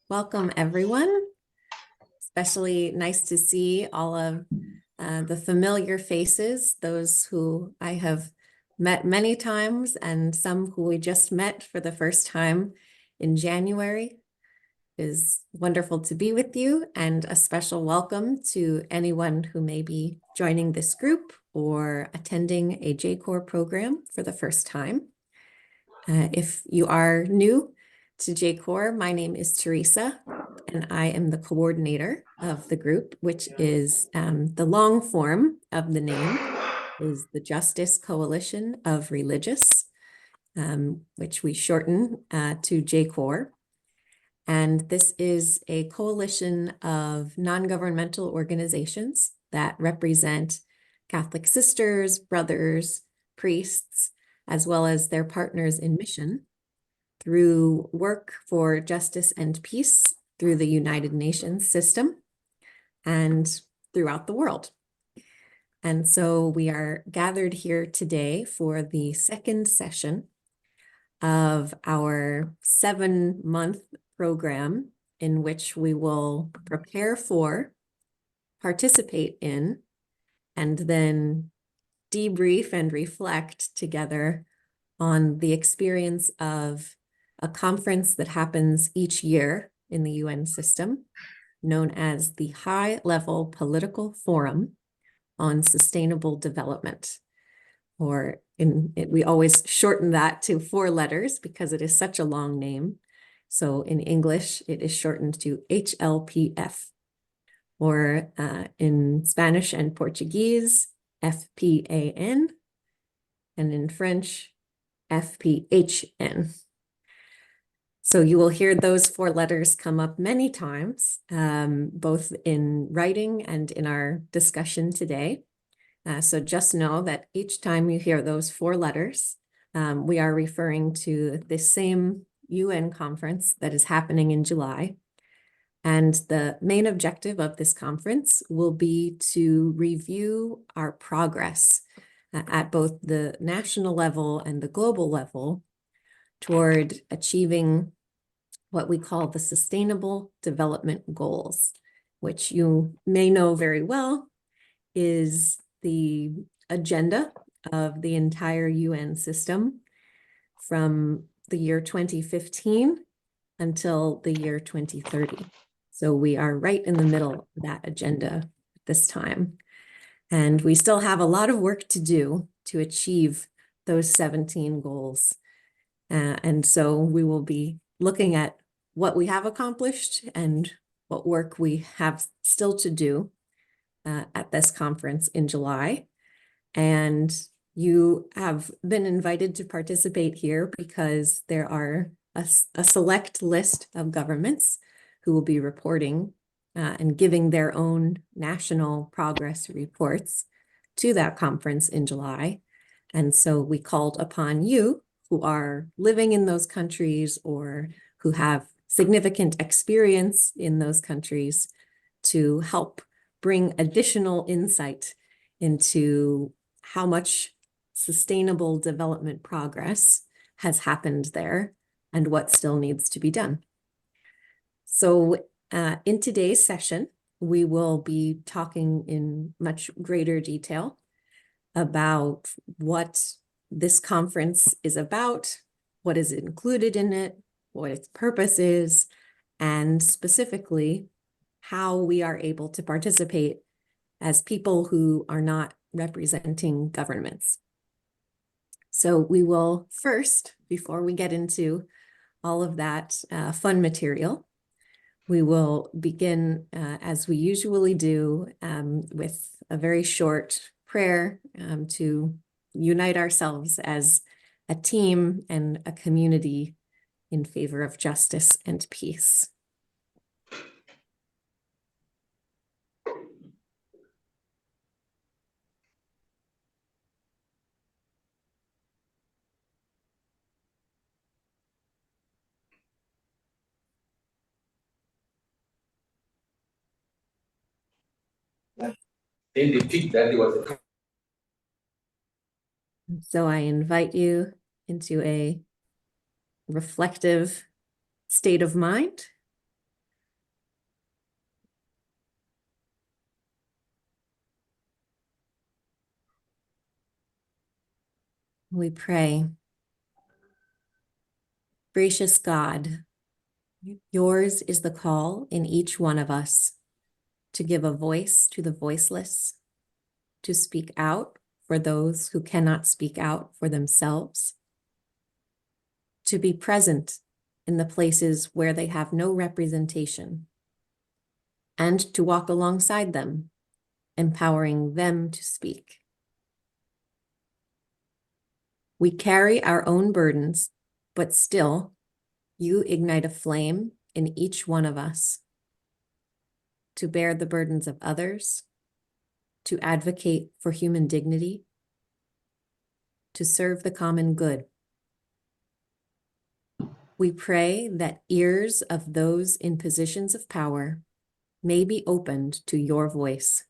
Welcome, everyone. Especially nice to see all of the familiar faces, those who I have met many times and some who we just met for the first time in January. It is wonderful to be with you, and a special welcome to anyone who may be joining this group or attending a JCoR program for the first time. If you are new to JCoR, my name is Teresa, and I am the coordinator of the group, which is the long form of the name is the Justice Coalition of Religious, which we shorten to JCoR. And this is a coalition of non-governmental organizations that represent Catholic sisters, brothers, priests, as well as their partners in mission through work for justice and peace through the United Nations system and throughout the world. And so we are gathered here today for the second session of our 7-month program in which we will prepare for, participate in, and then debrief and reflect together on the experience of a conference that happens each year in the UN system, known as the High Level Political Forum on Sustainable Development. Or we always shorten that to 4 letters because it is such a long name. So in English, it is shortened to HLPF, or in Spanish and Portuguese, FPAN, and in French, FPHN. So you will hear those 4 letters come up many times, both in writing and in our discussion today. So just know that each time you hear those 4 letters, we are referring to the same UN conference that is happening in July. And the main objective of this conference will be to review our progress at both the national level and the global level toward achieving what we call the Sustainable Development Goals, which you may know very well is the agenda of the entire UN system from the year 2015 until the year 2030. So we are right in the middle of that agenda this time. And we still have a lot of work to do to achieve those 17 goals. And so we will be looking at what we have accomplished and what work we have still to do at this conference in July. And you have been invited to participate here because there are a select list of governments who will be reporting and giving their own national progress reports to that conference in July. And so we called upon you who are living in those countries or who have significant experience in those countries to help bring additional insight into how much sustainable development progress has happened there and what still needs to be done. So in today's session, we will be talking in much greater detail about what this conference is about, what is included in it, what its purpose is, and specifically how we are able to participate as people who are not representing governments. So we will first, before we get into all of that fun material, we will begin, as we usually do, with a very short prayer to unite ourselves as a team and a community in favor of justice and peace. So I invite you into a reflective state of mind We pray. Gracious God, yours is the call in each one of us to give a voice to the voiceless, to speak out for those who cannot speak out for themselves, to be present in the places where they have no representation, and to walk alongside them, empowering them to speak. We carry our own burdens, but still, you ignite a flame in each one of us to bear the burdens of others, to advocate for human dignity, to serve the common good. We pray that ears of those in positions of power may be opened to your voice,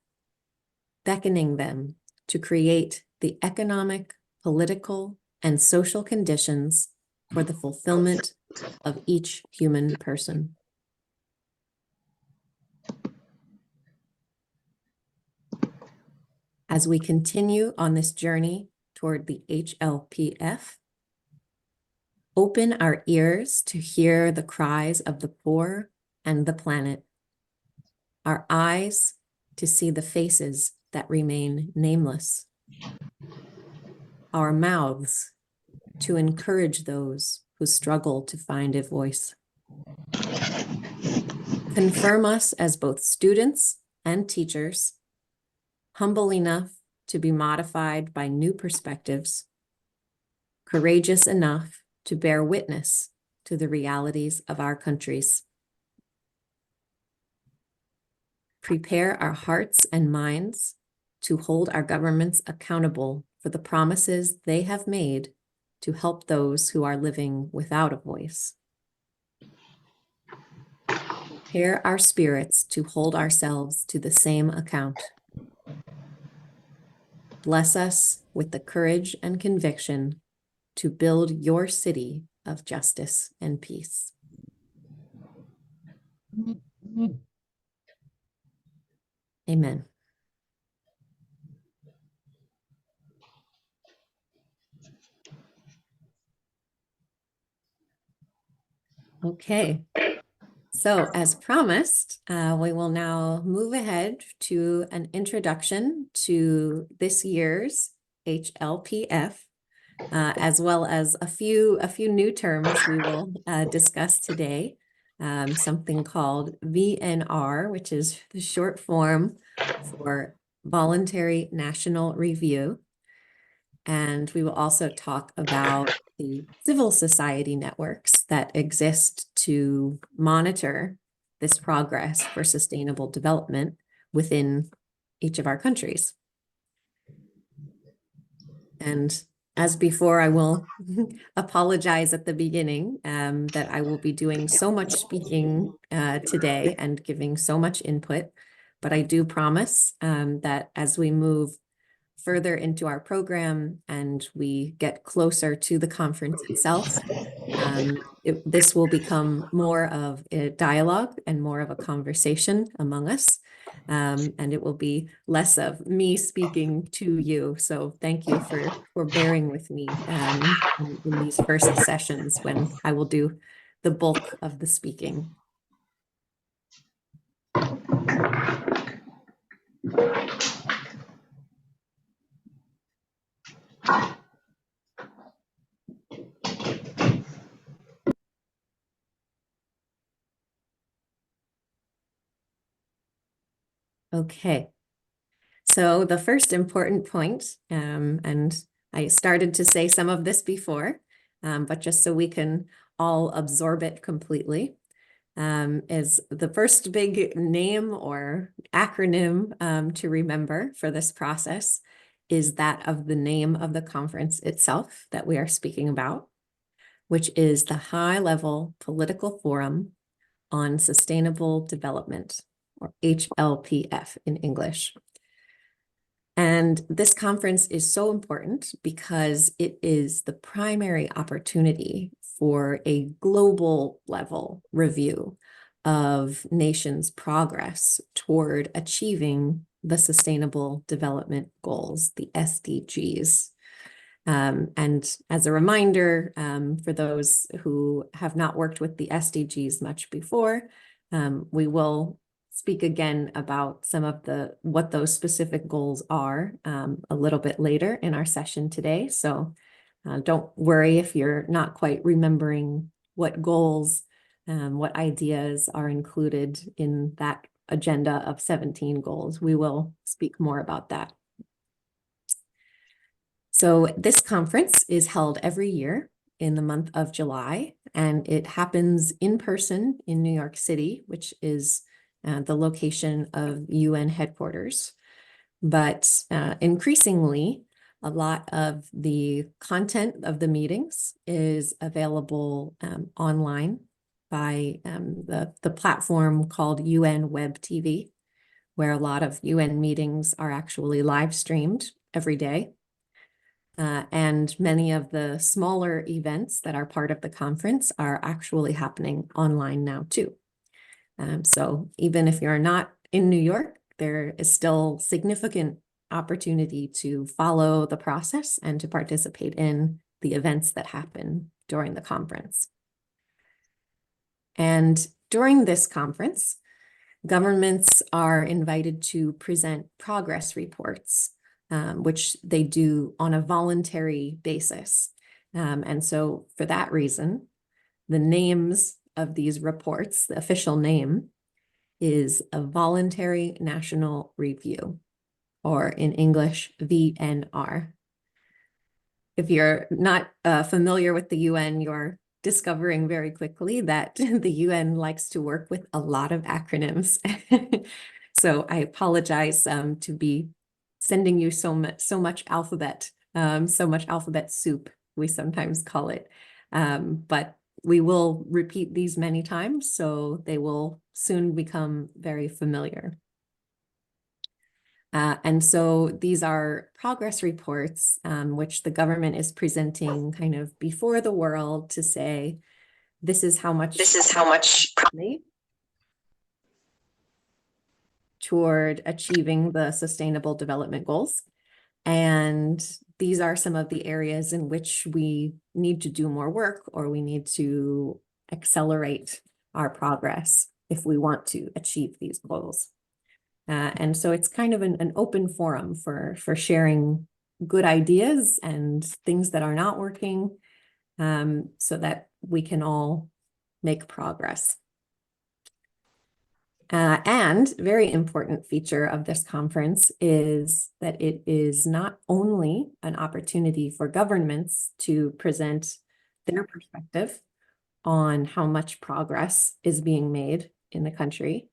beckoning them to create the economic, political, and social conditions for the fulfillment of each human person. As we continue on this journey toward the HLPF, open our ears to hear the cries of the poor and the planet, our eyes to see the faces that remain nameless, our mouths to encourage those who struggle to find a voice. Confirm us as both students and teachers, humble enough to be modified by new perspectives, courageous enough to bear witness to the realities of our countries. Prepare our hearts and minds to hold our governments accountable for the promises they have made to help those who are living without a voice. Prepare our spirits to hold ourselves to the same account. Bless us with the courage and conviction to build your city of justice and peace. Amen. Okay, so as promised, we will now move ahead to an introduction to this year's HLPF, as well as a few new terms we will discuss today. Something called VNR, which is the short form for Voluntary National Review. And we will also talk about the civil society networks that exist to monitor this progress for sustainable development within each of our countries. And as before, I will apologize at the beginning that I will be doing so much speaking today and giving so much input, but I do promise that as we move further into our program and we get closer to the conference itself, this will become more of a dialogue and more of a conversation among us. And it will be less of me speaking to you. So thank you for bearing with me in these first sessions when I will do the bulk of the speaking. Okay. So the first important point, and I started to say some of this before, but just so we can all absorb it completely, is the first big name or acronym to remember for this process is that of the name of the conference itself that we are speaking about, which is the High-Level Political Forum on Sustainable Development, or HLPF in English. And this conference is so important because it is the primary opportunity for a global level review of nations' progress toward achieving the Sustainable Development Goals, the SDGs. And as a reminder, for those who have not worked with the SDGs much before, we will speak again about some of what those specific goals are a little bit later in our session today. So don't worry if you're not quite remembering what goals, what ideas are included in that agenda of 17 goals. We will speak more about that. So this conference is held every year in the month of July, and it happens in person in New York City, which is the location of UN headquarters. But increasingly, a lot of the content of the meetings is available online by the platform called UN Web TV, where a lot of UN meetings are actually live streamed every day. And many of the smaller events that are part of the conference are actually happening online now too. So even if you're not in New York, there is still significant opportunity to follow the process and to participate in the events that happen during the conference. And during this conference, governments are invited to present progress reports, which they do on a voluntary basis. And so for that reason, the names of these reports, the official name, is a Voluntary National Review, or in English, VNR. If you're not familiar with the UN, you're discovering very quickly that the UN likes to work with a lot of acronyms. So I apologize to be sending you so much alphabet soup, we sometimes call it. But we will repeat these many times, so they will soon become very familiar. And so these are progress reports, which the government is presenting kind of before the world to say, this is how much toward achieving the Sustainable Development Goals. And these are some of the areas in which we need to do more work, or we need to accelerate our progress if we want to achieve these goals. And so it's kind of an open forum for sharing good ideas and things that are not working, so that we can all make progress. And very important feature of this conference is that it is not only an opportunity for governments to present their perspective on how much progress is being made in the country,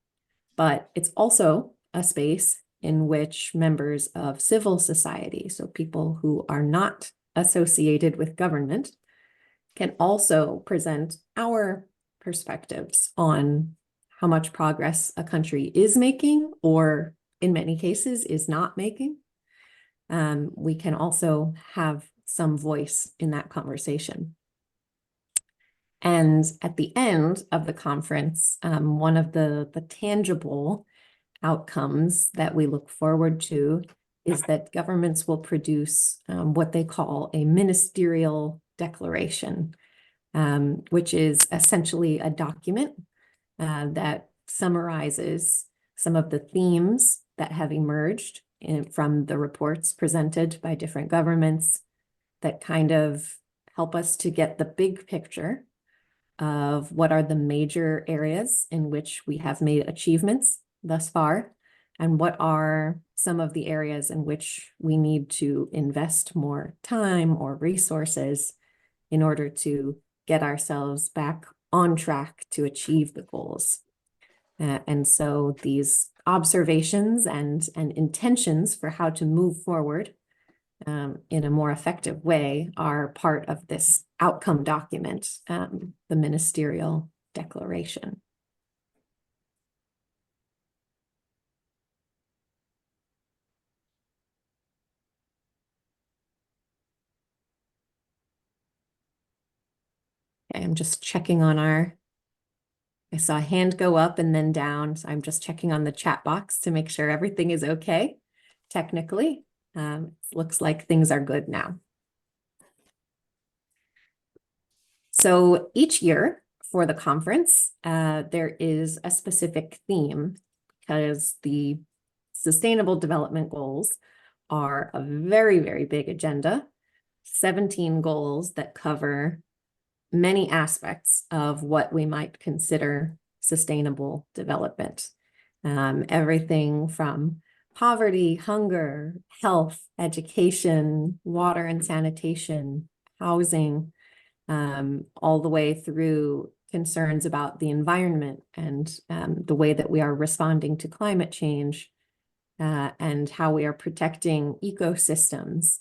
but it's also a space in which members of civil society, so people who are not associated with government, can also present our perspectives on how much progress a country is making, or in many cases is not making. We can also have some voice in that conversation. And at the end of the conference, one of the tangible outcomes that we look forward to is that governments will produce what they call a ministerial declaration, which is essentially a document that summarizes some of the themes that have emerged from the reports presented by different governments, that kind of help us to get the big picture of what are the major areas in which we have made achievements thus far, and what are some of the areas in which we need to invest more time or resources in order to get ourselves back on track to achieve the goals. And so these observations and intentions for how to move forward in a more effective way are part of this outcome document, the ministerial declaration. Okay, I'm just checking on I saw a hand go up and then down, so I'm just checking on the chat box to make sure everything is okay technically. Looks like things are good now. So each year for the conference, there is a specific theme because the Sustainable Development Goals are a very, very big agenda, 17 goals that cover many aspects of what we might consider sustainable development. Everything from poverty, hunger, health, education, water and sanitation, housing, all the way through concerns about the environment and the way that we are responding to climate change and how we are protecting ecosystems.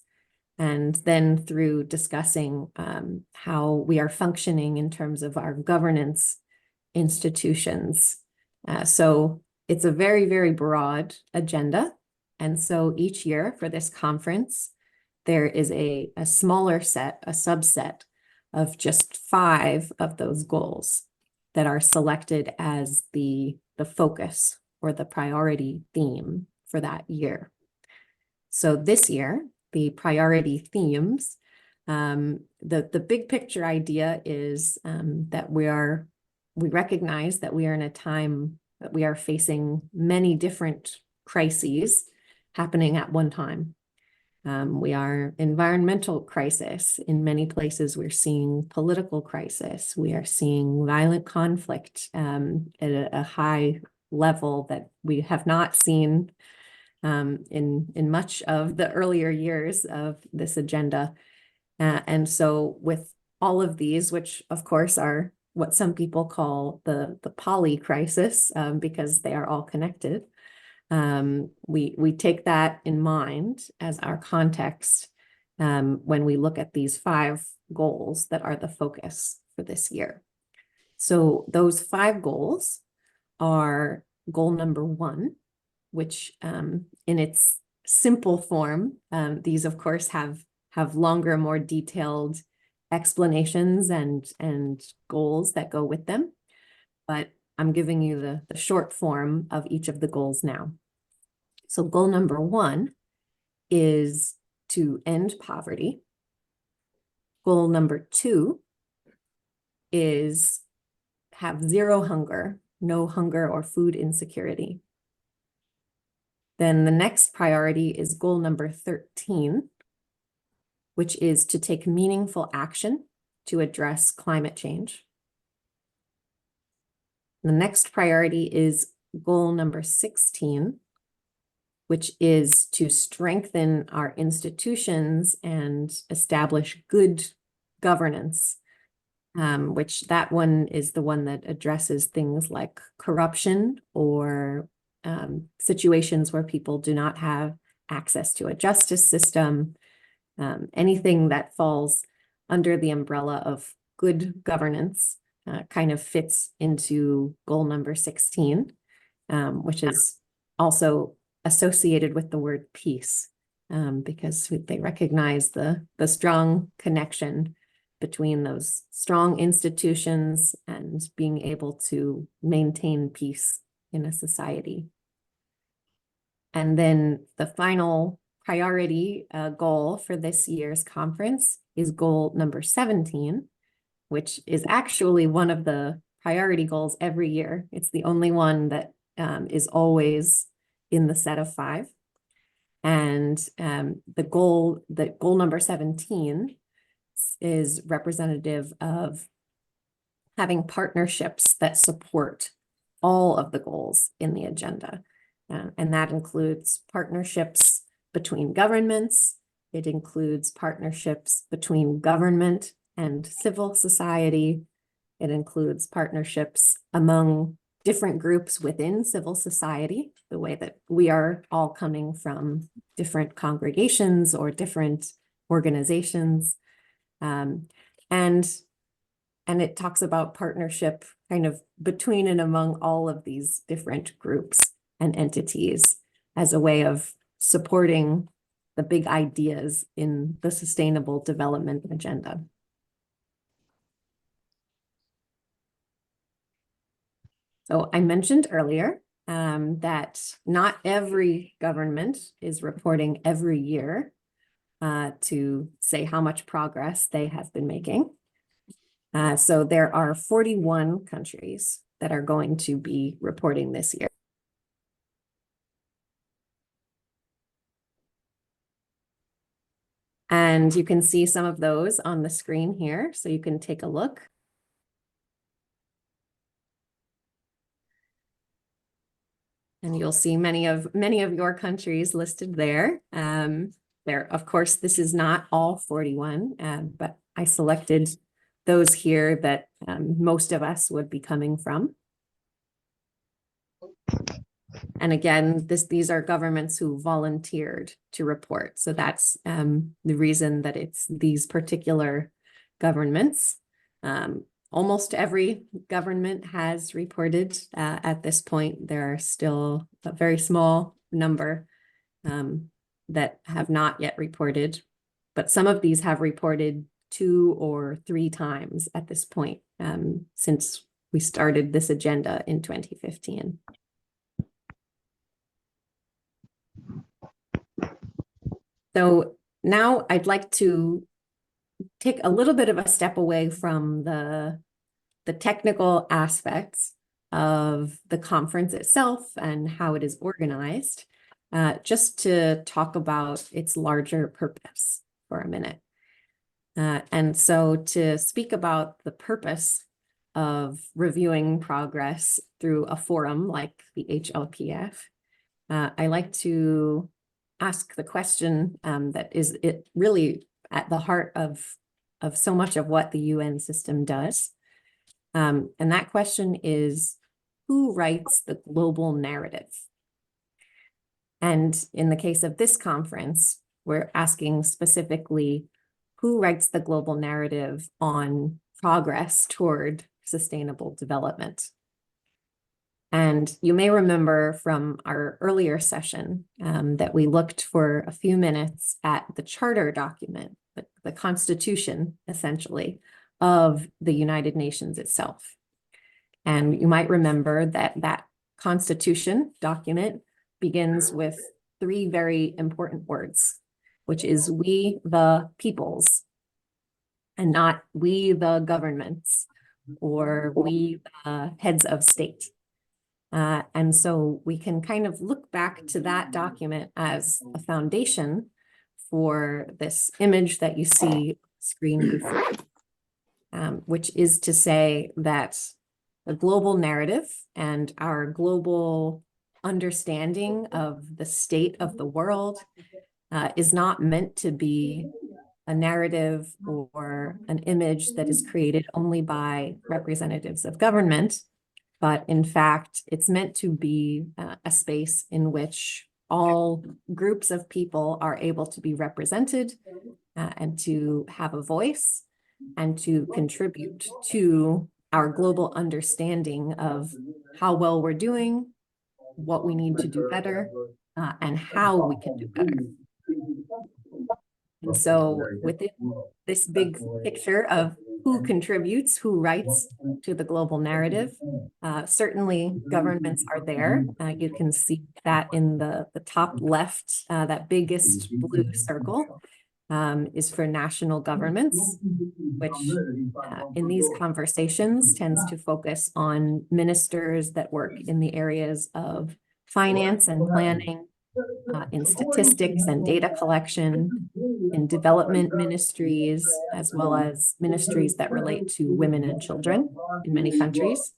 And then through discussing how we are functioning in terms of our governance institutions. So it's a very, very broad agenda. And so each year for this conference, there is a smaller set, a subset of just 5 of those goals that are selected as the focus or the priority theme for that year. So this year, the priority themes, the big picture idea is that we recognize that we are in a time that we are facing many different crises happening at one time. We are environmental crisis. In many places, we're seeing political crisis. We are seeing violent conflict at a high level that we have not seen in much of the earlier years of this agenda. And so with all of these, which of course are what some people call the poly crisis, because they are all connected, we take that in mind as our context when we look at these 5 goals that are the focus for this year. So those 5 goals are goal number 1, which in its simple form, these of course have longer, more detailed explanations and goals that go with them. But I'm giving you the short form of each of the goals now. So goal number 1 is to end poverty. Goal number 2 is have zero hunger, no hunger or food insecurity. Then the next priority is goal number 13, which is to take meaningful action to address climate change. The next priority is goal number 16, which is to strengthen our institutions and establish good governance, which that one is the one that addresses things like corruption or situations where people do not have access to a justice system, anything that falls under the umbrella of good governance kind of fits into goal number 16, which is also associated with the word peace, because they recognize the strong connection between those strong institutions and being able to maintain peace in a society. And then the final priority goal for this year's conference is goal number 17, which is actually one of the priority goals every year. It's the only one that is always in the set of 5. And the goal number 17 is representative of having partnerships that support all of the goals in the agenda. And that includes partnerships between governments. It includes partnerships between government and civil society. It includes partnerships among different groups within civil society, the way that we are all coming from different congregations or different organizations. And it talks about partnership kind of between and among all of these different groups and entities as a way of supporting the big ideas in the Sustainable Development Agenda. So I mentioned earlier that not every government is reporting every year to say how much progress they have been making. So there are 41 countries that are going to be reporting this year. And you can see some of those on the screen here, so you can take a look. And you'll see many of your countries listed there. Of course, this is not all 41, but I selected those here that most of us would be coming from. And again, these are governments who volunteered to report. So that's the reason that it's these particular governments. Almost every government has reported at this point. There are still a very small number that have not yet reported, but some of these have reported 2 or 3 times at this point since we started this agenda in 2015. So now I'd like to take a little bit of a step away from the technical aspects of the conference itself and how it is organized, just to talk about its larger purpose for a minute. And so to speak about the purpose of reviewing progress through a forum like the HLPF, I like to ask the question that is it really at the heart of so much of what the UN system does. And that question is, who writes the global narrative? And in the case of this conference, we're asking specifically, who writes the global narrative on progress toward sustainable development? And you may remember from our earlier session that we looked for a few minutes at the charter document, the Constitution, essentially, of the United Nations itself. And you might remember that that Constitution document begins with 3 very important words, which is we the peoples, and not we the governments or we the heads of state. And so we can kind of look back to that document as a foundation for this image that you see on the screen before, which is to say that the global narrative and our global understanding of the state of the world is not meant to be a narrative or an image that is created only by representatives of government, but in fact, it's meant to be a space in which all groups of people are able to be represented and to have a voice and to contribute to our global understanding of how well we're doing, what we need to do better, and how we can do better. And so within this big picture of who contributes, who writes to the global narrative, certainly governments are there. You can see that in the top left, that biggest blue circle is for national governments, which in these conversations tends to focus on ministers that work in the areas of finance and planning, in statistics and data collection, in development ministries, as well as ministries that relate to women and children in many countries.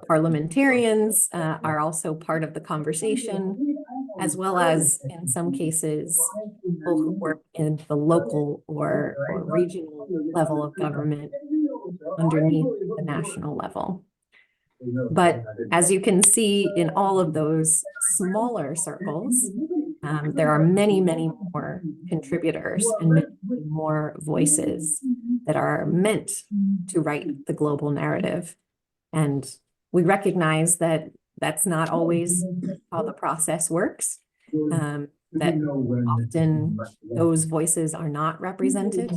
Parliamentarians are also part of the conversation, as well as, in some cases, people who work in the local or regional level of government underneath the national level. But as you can see in all of those smaller circles, there are many, many more contributors and many more voices that are meant to write the global narrative. And we recognize that that's not always how the process works, that often those voices are not represented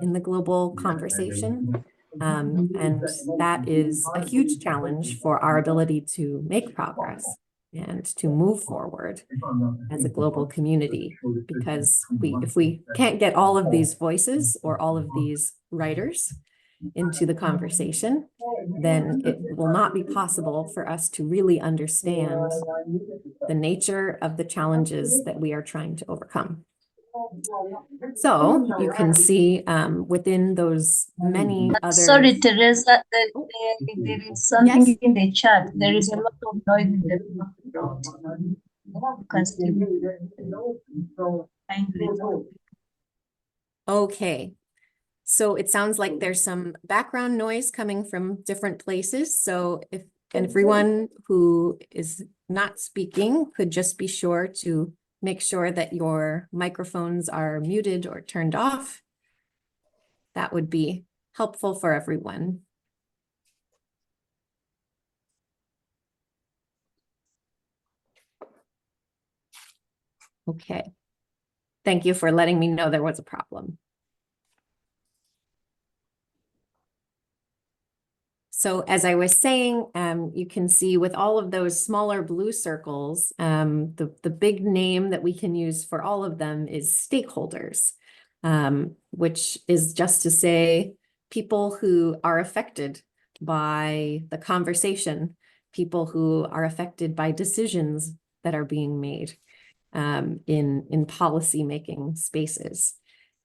in the global conversation. And that is a huge challenge for our ability to make progress and to move forward as a global community, because if we can't get all of these voices or all of these writers, into the conversation, then it will not be possible for us to really understand the nature of the challenges that we are trying to overcome. So you can see within those many other... Sorry, Teresa, there is something Yes? in the chat. There is a lot of noise in the background. You can skip kindly. Okay. So it sounds like there's some background noise coming from different places. So if everyone who is not speaking could just be sure to make sure that your microphones are muted or turned off, that would be helpful for everyone. Okay. Thank you for letting me know there was a problem. So as I was saying, you can see with all of those smaller blue circles, the big name that we can use for all of them is stakeholders, which is just to say people who are affected by the conversation, people who are affected by decisions that are being made in policy-making spaces.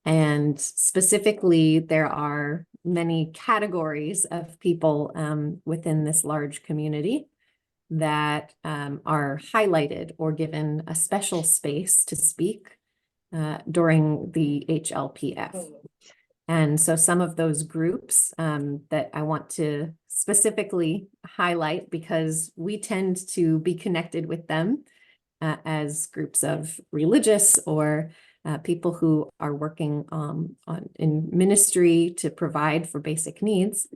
And specifically, there are many categories of people within this large community that are highlighted or given a special space to speak during the HLPF. And so some of those groups that I want to specifically highlight, because we tend to be connected with them as groups of religious or people who are working in ministry to provide for basic needs.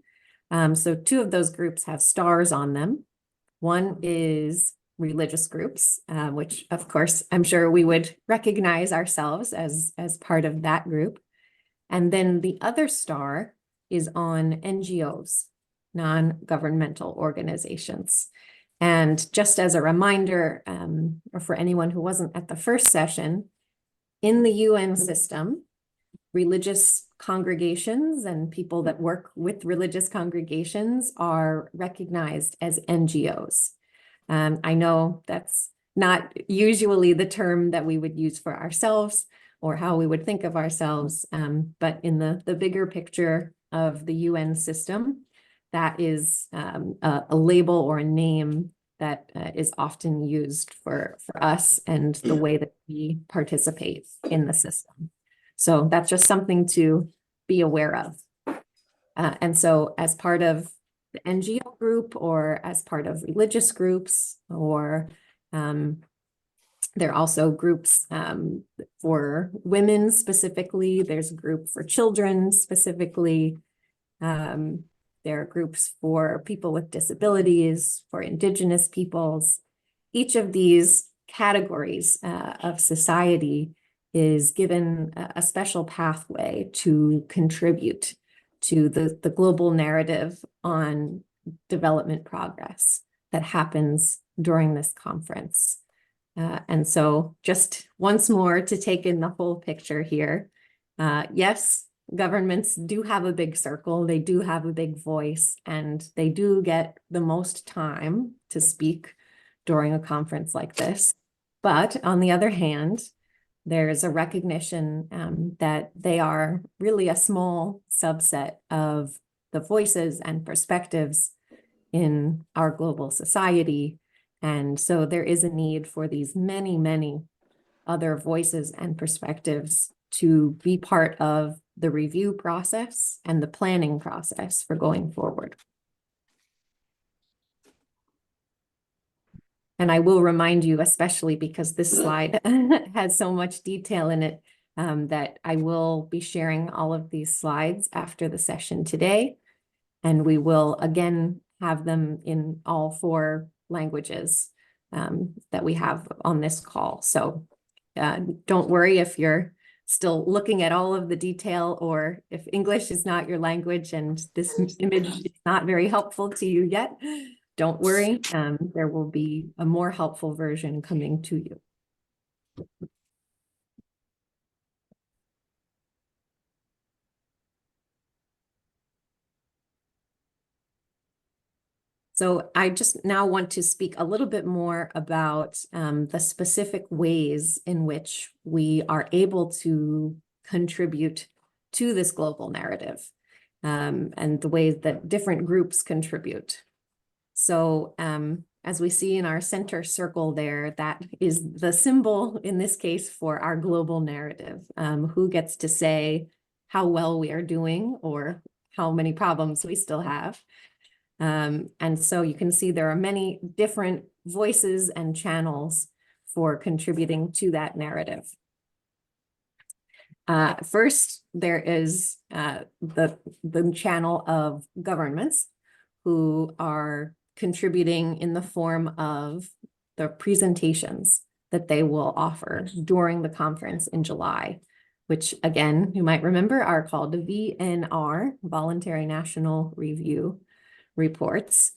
So two of those groups have stars on them. One is religious groups, which of course, I'm sure we would recognize ourselves as part of that group. And then the other star is on NGOs, non-governmental organizations. And just as a reminder, or for anyone who wasn't at the first session, in the UN system, religious congregations and people that work with religious congregations are recognized as NGOs. I know that's not usually the term that we would use for ourselves or how we would think of ourselves, but in the bigger picture of the UN system, that is a label or a name that is often used for us and the way that we participate in the system. So that's just something to be aware of. And so as part of the NGO group or as part of religious groups, or there are also groups for women specifically, there's a group for children specifically, there are groups for people with disabilities, for Indigenous peoples. Each of these categories of society is given a special pathway to contribute to the global narrative on development progress that happens during this conference. And so just once more to take in the whole picture here, yes, governments do have a big circle, they do have a big voice, and they do get the most time to speak during a conference like this. But on the other hand, there's a recognition that they are really a small subset of the voices and perspectives in our global society. And so there is a need for these many, many other voices and perspectives to be part of the review process and the planning process for going forward. And I will remind you, especially because this slide has so much detail in it, that I will be sharing all of these slides after the session today. And we will again have them in all 4 languages that we have on this call. So don't worry if you're still looking at all of the detail, or if English is not your language and this image is not very helpful to you yet, don't worry. There will be a more helpful version coming to you. So I just now want to speak a little bit more about the specific ways in which we are able to contribute to this global narrative, and the ways that different groups contribute. So as we see in our center circle there, that is the symbol in this case for our global narrative. Who gets to say how well we are doing or how many problems we still have. And so you can see there are many different voices and channels for contributing to that narrative. First, there is the channel of governments who are contributing in the form of the presentations that they will offer during the conference in July, which again, you might remember are called VNR, Voluntary National Review reports.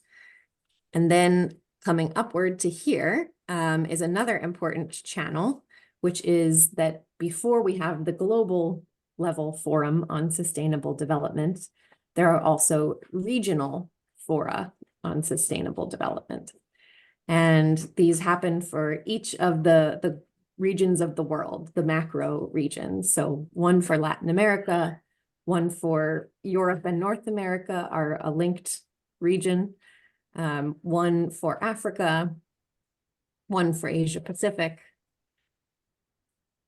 And then coming upward to here is another important channel, which is that before we have the global level forum on sustainable development, there are also regional fora on sustainable development. And these happen for each of the regions of the world, the macro regions. So one for Latin America, one for Europe and North America are a linked region, one for Africa, one for Asia Pacific.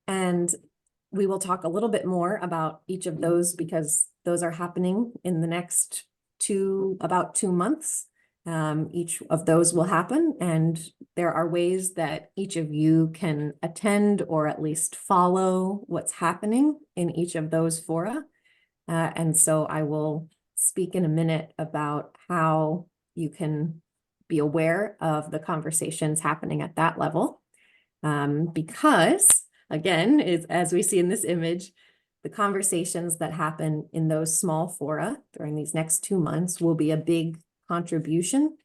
And we will talk a little bit more about each of those because those are happening in the next about 2 months. Each of those will happen, and there are ways that each of you can attend or at least follow what's happening in each of those fora. And so I will speak in a minute about how you can be aware of the conversations happening at that level. Because, again, as we see in this image, the conversations that happen in those small fora during these next 2 months will be a big contribution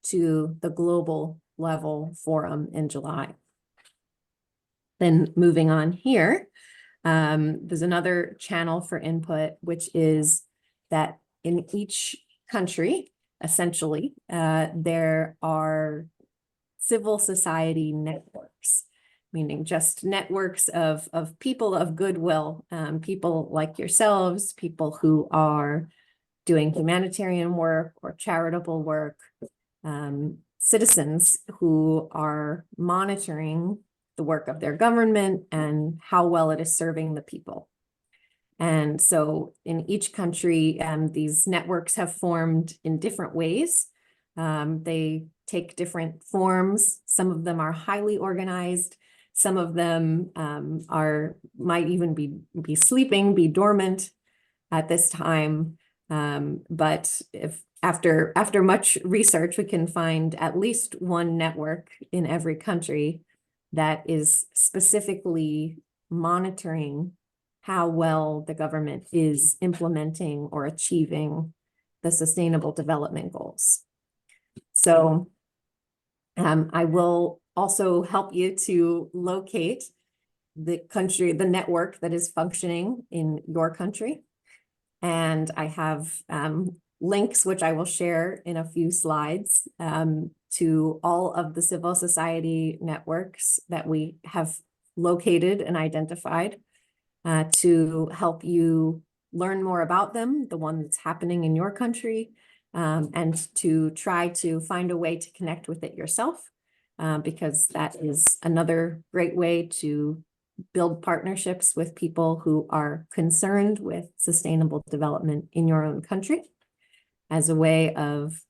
to the global level forum in July. Then moving on here, there's another channel for input, which is that in each country, essentially, there are civil society networks, meaning just networks of people of goodwill, people like yourselves, people who are doing humanitarian work or charitable work, citizens who are monitoring the work of their government and how well it is serving the people. And so in each country, these networks have formed in different ways. They take different forms. Some of them are highly organized. Some of them might even be sleeping, be dormant at this time. But if after much research, we can find at least one network in every country that is specifically monitoring how well the government is implementing or achieving the Sustainable Development Goals. So I will also help you to locate the network that is functioning in your country. And I have links, which I will share in a few slides, to all of the civil society networks that we have located and identified to help you learn more about them, the one that's happening in your country, and to try to find a way to connect with it yourself, because that is another great way to build partnerships with people who are concerned with sustainable development in your own country as a way of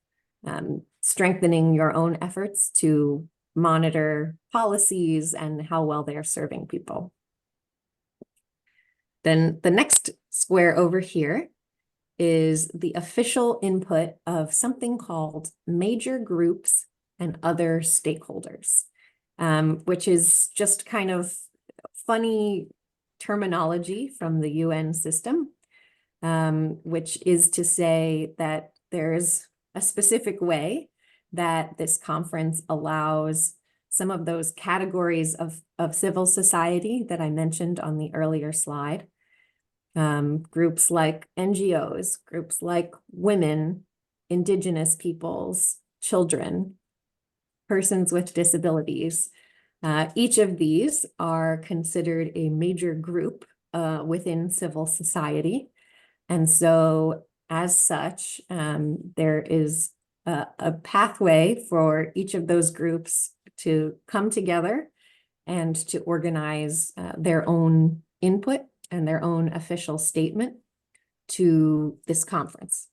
strengthening your own efforts to monitor policies and how well they are serving people. Then the next square over here is the official input of something called major groups and other stakeholders, which is just kind of funny terminology from the UN system, which is to say that there's a specific way that this conference allows some of those categories of civil society that I mentioned on the earlier slide, groups like NGOs, groups like women, indigenous peoples, children, persons with disabilities. Each of these are considered a major group within civil society. And so as such, there is a pathway for each of those groups to come together and to organize their own input and their own official statement to this conference.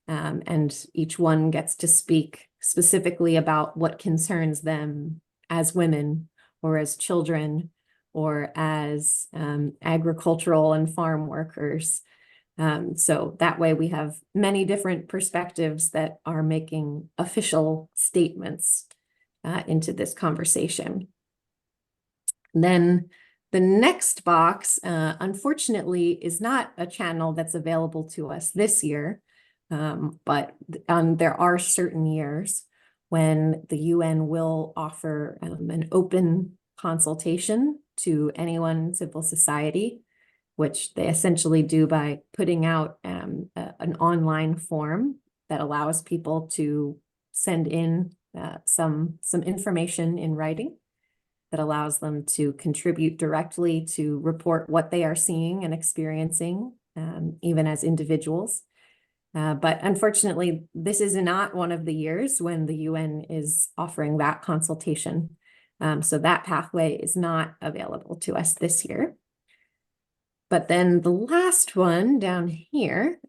And each one gets to speak specifically about what concerns them as women or as children or as agricultural and farm workers. So that way we have many different perspectives that are making official statements into this conversation. Then the next box, unfortunately, is not a channel that's available to us this year, but there are certain years when the UN will offer an open consultation to anyone in civil society, which they essentially do by putting out an online form that allows people to send in some information in writing that allows them to contribute directly to report what they are seeing and experiencing, even as individuals. But unfortunately, this is not one of the years when the UN is offering that consultation. So that pathway is not available to us this year. But then the last one down here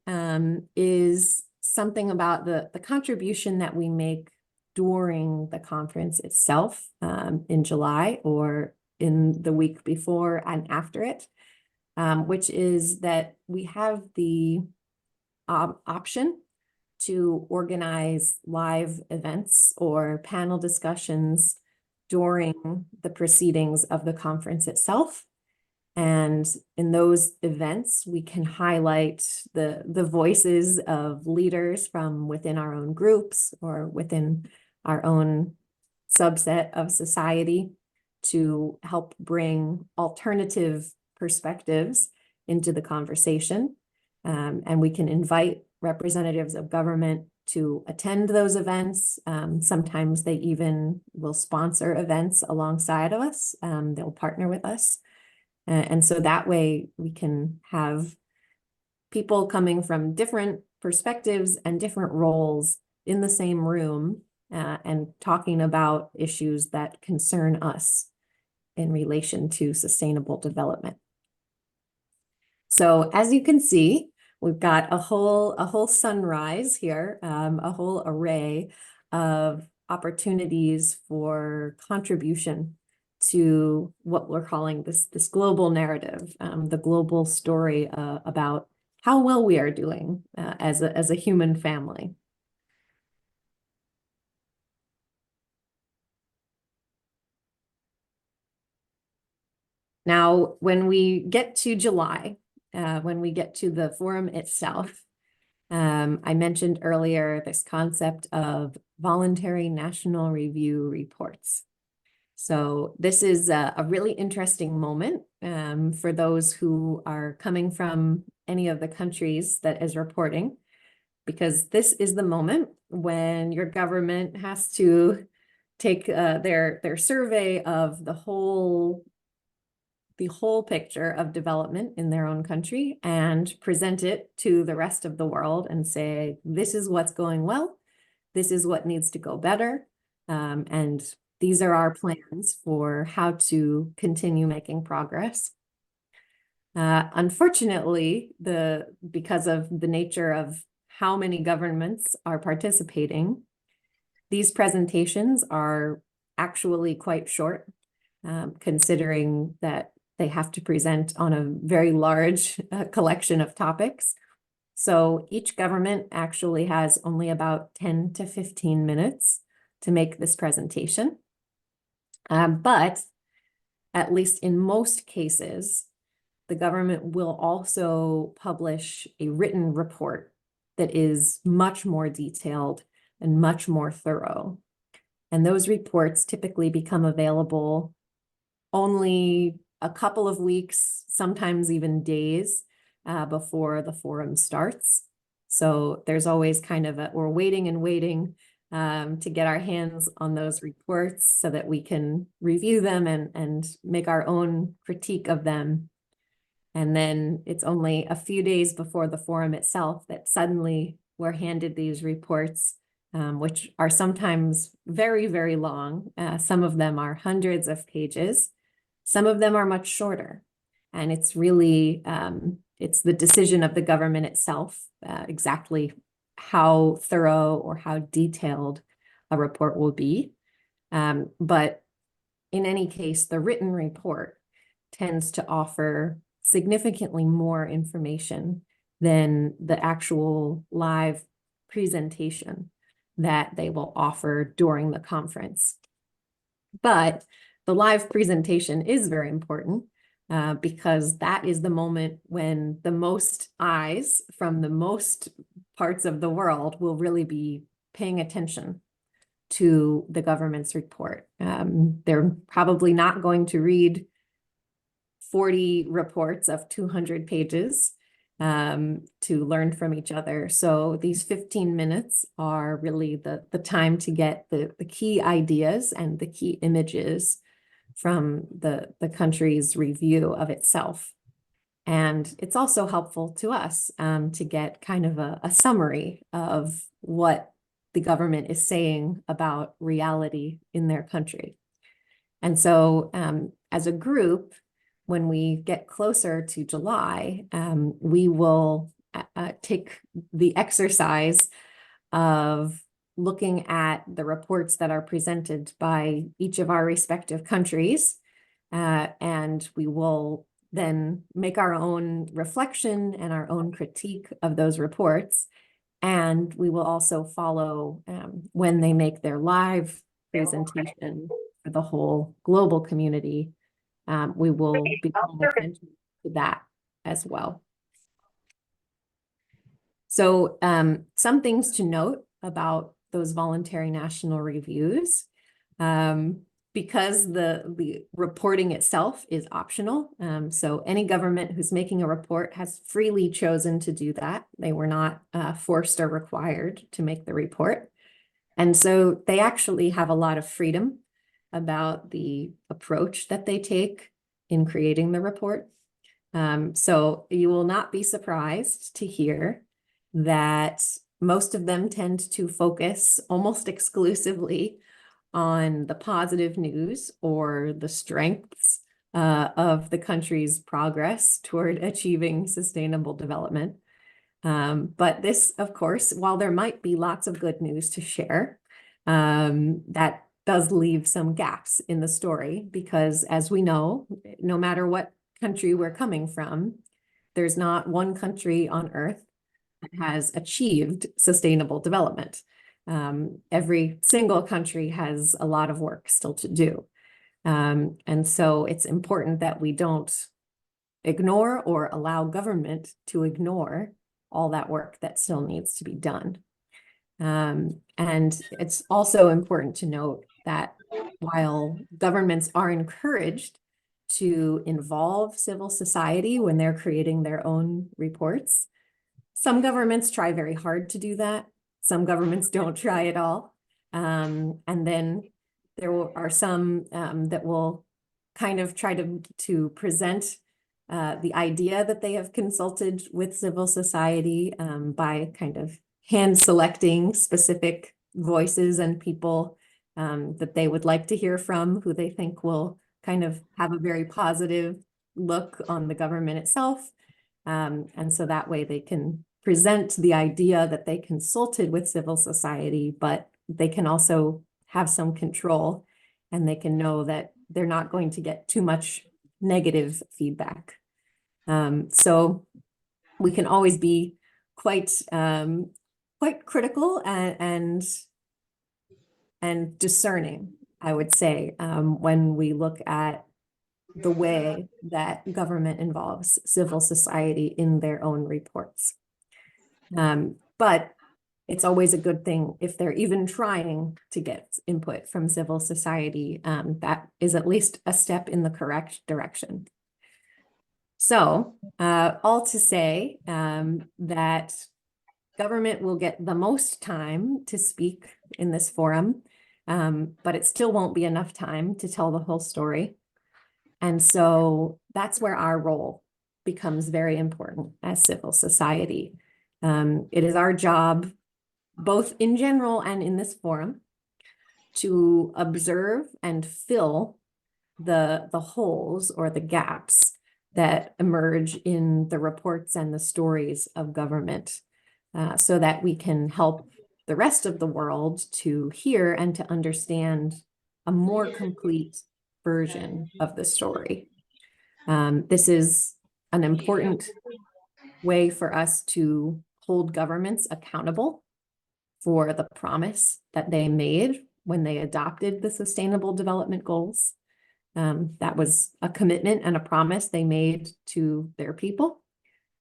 is something about the contribution that we make during the conference itself in July or in the week before and after it, which is that we have the option to organize live events or panel discussions during the proceedings of the conference itself. And in those events, we can highlight the voices of leaders from within our own groups or within our own subset of society to help bring alternative perspectives into the conversation. And we can invite representatives of government to attend those events. Sometimes they even will sponsor events alongside of us. They'll partner with us. And so that way we can have people coming from different perspectives and different roles in the same room and talking about issues that concern us in relation to sustainable development. So as you can see, we've got a whole sunrise here, a whole array of opportunities for contribution to what we're calling this global narrative, the global story about how well we are doing as a human family. Now, when we get to July, when we get to the forum itself, I mentioned earlier this concept of voluntary national review reports. So this is a really interesting moment for those who are coming from any of the countries that is reporting, because this is the moment when your government has to take their survey of the whole picture of development in their own country and present it to the rest of the world and say, this is what's going well, this is what needs to go better, and these are our plans for how to continue making progress. Unfortunately, because of the nature of how many governments are participating, these presentations are actually quite short, considering that they have to present on a very large collection of topics. So each government actually has only about 10 to 15 minutes to make this presentation. But at least in most cases, the government will also publish a written report that is much more detailed and much more thorough. And those reports typically become available only a couple of weeks, sometimes even days before the forum starts. So there's always kind of we're waiting and waiting to get our hands on those reports so that we can review them and make our own critique of them. And then it's only a few days before the forum itself that suddenly we're handed these reports, which are sometimes very, very long. Some of them are hundreds of pages. Some of them are much shorter. And it's really, it's the decision of the government itself, exactly how thorough or how detailed a report will be. But in any case, the written report tends to offer significantly more information than the actual live presentation that they will offer during the conference. But the live presentation is very important because that is the moment when the most eyes from the most parts of the world will really be paying attention to the government's report. They're probably not going to read 40 reports of 200 pages to learn from each other. So these 15 minutes are really the time to get the key ideas and the key images from the country's review of itself. And it's also helpful to us to get kind of a summary of what the government is saying about reality in their country. And so as a group, when we get closer to July, we will take the exercise of looking at the reports that are presented by each of our respective countries, and we will then make our own reflection and our own critique of those reports. And we will also follow when they make their live presentation for the whole global community. We will be paying attention to that as well. So some things to note about those voluntary national reviews. Because the reporting itself is optional. So any government who's making a report has freely chosen to do that. They were not forced or required to make the report. And so they actually have a lot of freedom about the approach that they take in creating the report. So you will not be surprised to hear that most of them tend to focus almost exclusively on the positive news or the strengths of the country's progress toward achieving sustainable development. But this, of course, while there might be lots of good news to share, that does leave some gaps in the story because, as we know, no matter what country we're coming from, there's not one country on earth that has achieved sustainable development. Every single country has a lot of work still to do. And so it's important that we don't ignore or allow government to ignore all that work that still needs to be done. And it's also important to note that while governments are encouraged to involve civil society when they're creating their own reports, some governments try very hard to do that. Some governments don't try at all. And then there are some that will kind of try to present the idea that they have consulted with civil society by kind of hand selecting specific voices and people that they would like to hear from, who they think will kind of have a very positive look on the government itself. And so that way they can present the idea that they consulted with civil society, but they can also have some control and they can know that they're not going to get too much negative feedback. So we can always be quite critical and discerning, I would say, when we look at the way that government involves civil society in their own reports. But it's always a good thing if they're even trying to get input from civil society. That is at least a step in the correct direction. So all to say that government will get the most time to speak in this forum, but it still won't be enough time to tell the whole story. And so that's where our role becomes very important as civil society. It is our job, both in general and in this forum, to observe and fill the holes or the gaps that emerge in the reports and the stories of government, so that we can help the rest of the world to hear and to understand a more complete version of the story. This is an important way for us to hold governments accountable for the promise that they made when they adopted the Sustainable Development Goals. That was a commitment and a promise they made to their people.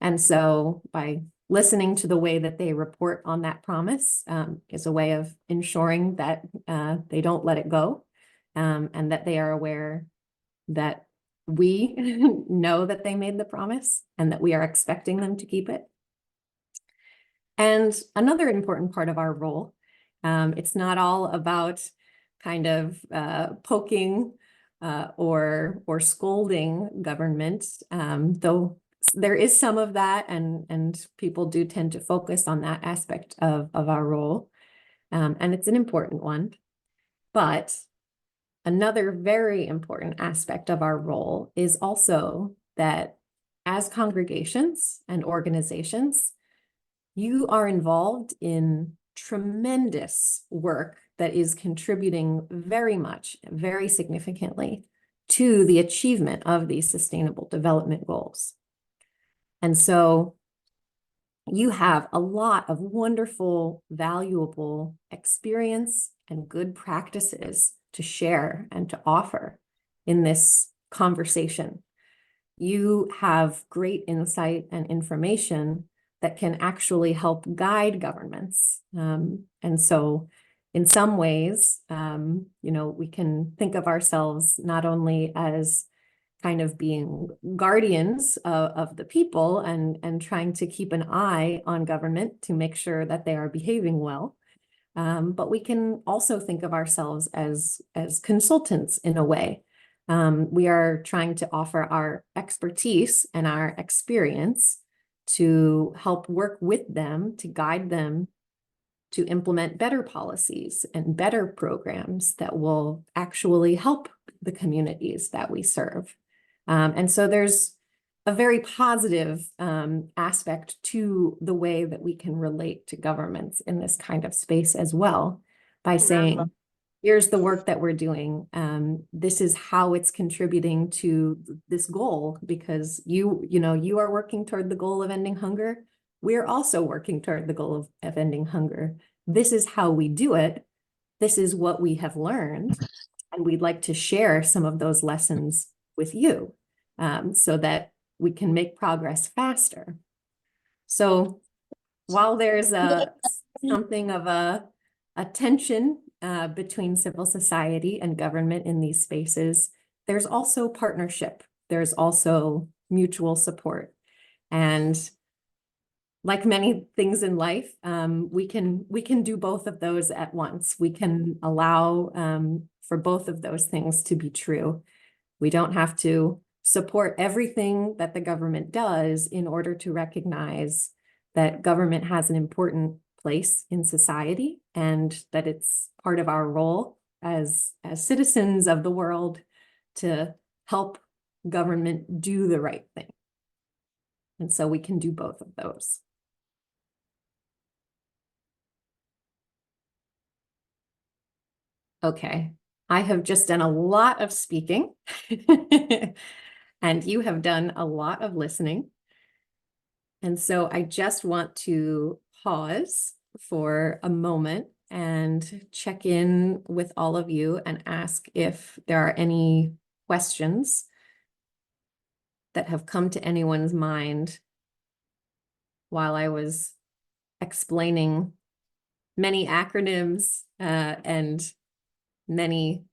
And so by listening to the way that they report on that promise is a way of ensuring that they don't let it go, and that they are aware that we know that they made the promise and that we are expecting them to keep it. And another important part of our role, it's not all about kind of poking or scolding government, though there is some of that, and people do tend to focus on that aspect of our role, and it's an important one. But another very important aspect of our role is also that as congregations and organizations, you are involved in tremendous work that is contributing very much, very significantly to the achievement of these Sustainable Development Goals. And so you have a lot of wonderful, valuable experience and good practices to share and to offer in this conversation. You have great insight and information that can actually help guide governments. And so in some ways, we can think of ourselves not only as kind of being guardians of the people and trying to keep an eye on government to make sure that they are behaving well, but we can also think of ourselves as consultants in a way. We are trying to offer our expertise and our experience to help work with them, to guide them to implement better policies and better programs that will actually help the communities that we serve. And so there's a very positive aspect to the way that we can relate to governments in this kind of space as well, by saying, here's the work that we're doing. This is how it's contributing to this goal, because you are working toward the goal of ending hunger. We're also working toward the goal of ending hunger. This is how we do it. This is what we have learned. And we'd like to share some of those lessons with you, so that we can make progress faster. So while there's something of a tension between civil society and government in these spaces, there's also partnership. There's also mutual support. And like many things in life, we can do both of those at once. We can allow for both of those things to be true. We don't have to support everything that the government does in order to recognize that government has an important place in society and that it's part of our role as citizens of the world to help government do the right thing. And so we can do both of those. Okay, I have just done a lot of speaking and you have done a lot of listening. And so I just want to pause for a moment and check in with all of you and ask if there are any questions that have come to anyone's mind while I was explaining many acronyms and many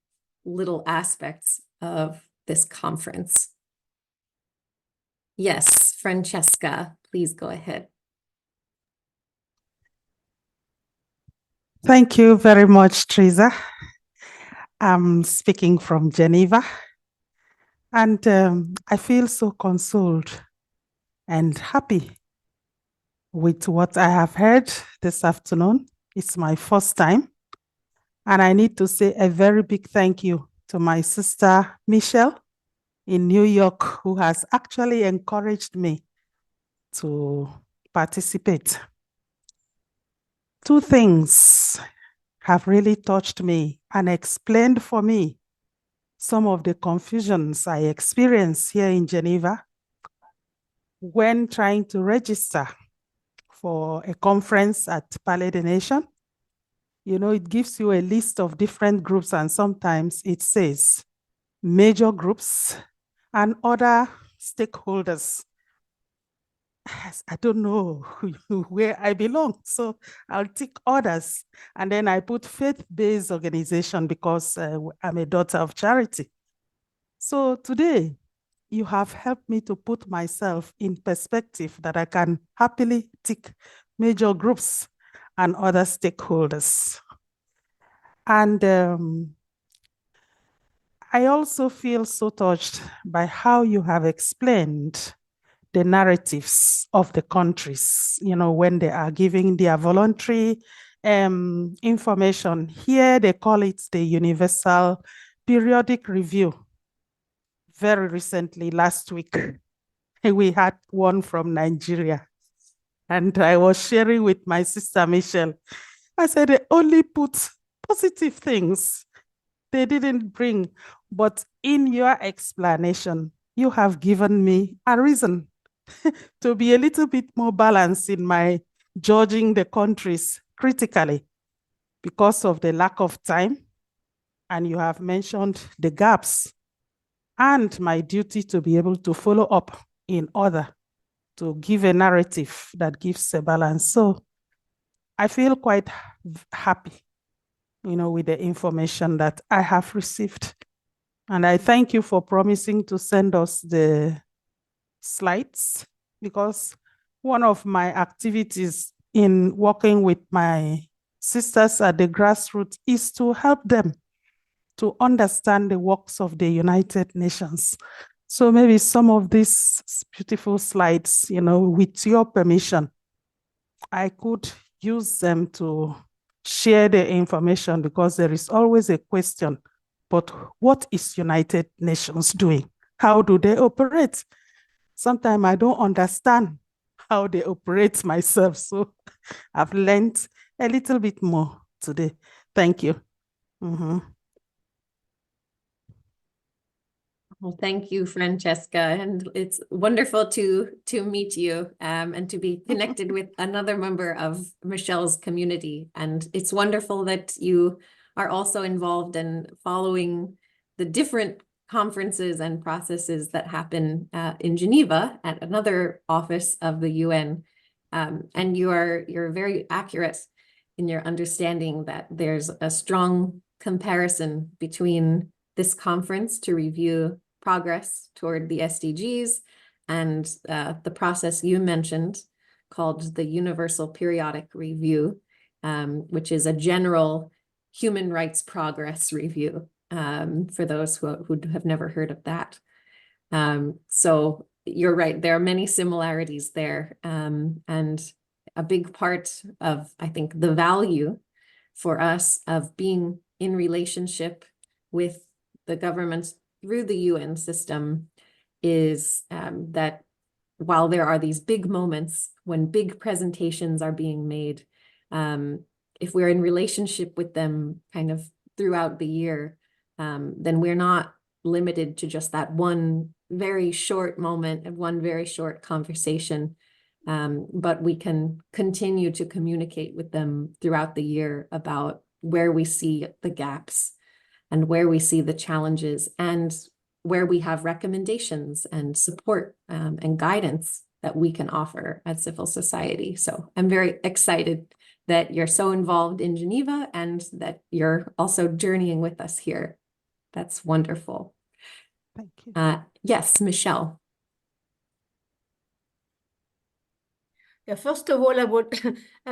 little aspects of this conference. Yes, Francesca, please go ahead. Thank you very much, Teresa. I'm speaking from Geneva, and I feel so consoled and happy with what I have heard this afternoon. It's my first time, and I need to say a very big thank you to my sister, Michelle, in New York, who has actually encouraged me to participate. Two things have really touched me and explained for me some of the confusions I experienced here in Geneva when trying to register for a conference at Palais des Nations. You know, it gives you a list of different groups, and sometimes it says major groups and other stakeholders. I don't know where I belong, so I'll tick others. And then I put faith-based organization because I'm a daughter of charity. So today, you have helped me to put myself in perspective that I can happily tick major groups and other stakeholders. And I also feel so touched by how you have explained the narratives of the countries, you know, when they are giving their voluntary information. Here they call it the Universal Periodic Review. Very recently, last week, we had one from Nigeria. And I was sharing with my sister, Michelle. I said, they only put positive things. They didn't bring, but in your explanation, you have given me a reason to be a little bit more balanced in my judging the countries critically because of the lack of time. And you have mentioned the gaps and my duty to be able to follow up in order to give a narrative that gives a balance. So I feel quite happy, you know, with the information that I have received. And I thank you for promising to send us the slides, because one of my activities in working with my sisters at the grassroots is to help them to understand the works of the United Nations. So maybe some of these beautiful slides, you know, with your permission, I could use them to share the information, because there is always a question, but what is United Nations doing? How do they operate? Sometimes I don't understand how they operate myself. So I've learned a little bit more today. Thank you. Well, thank you, Francesca, and it's wonderful to meet you and to be connected with another member of Michelle's community. And it's wonderful that you are also involved in following the different conferences and processes that happen in Geneva at another office of the UN. And you're very accurate in your understanding that there's a strong comparison between this conference to review progress toward the SDGs and the process you mentioned called the Universal Periodic Review, which is a general human rights progress review for those who have never heard of that. So you're right, there are many similarities there. And a big part of, I think, the value for us of being in relationship with the governments through the UN system is that while there are these big moments when big presentations are being made, if we're in relationship with them kind of throughout the year, then we're not limited to just that one very short moment and one very short conversation, but we can continue to communicate with them throughout the year about where we see the gaps and where we see the challenges and where we have recommendations and support and guidance that we can offer at civil society. So I'm very excited that you're so involved in Geneva and that you're also journeying with us here. That's wonderful. Thank you. Yes, Michelle. Yeah, first of all, I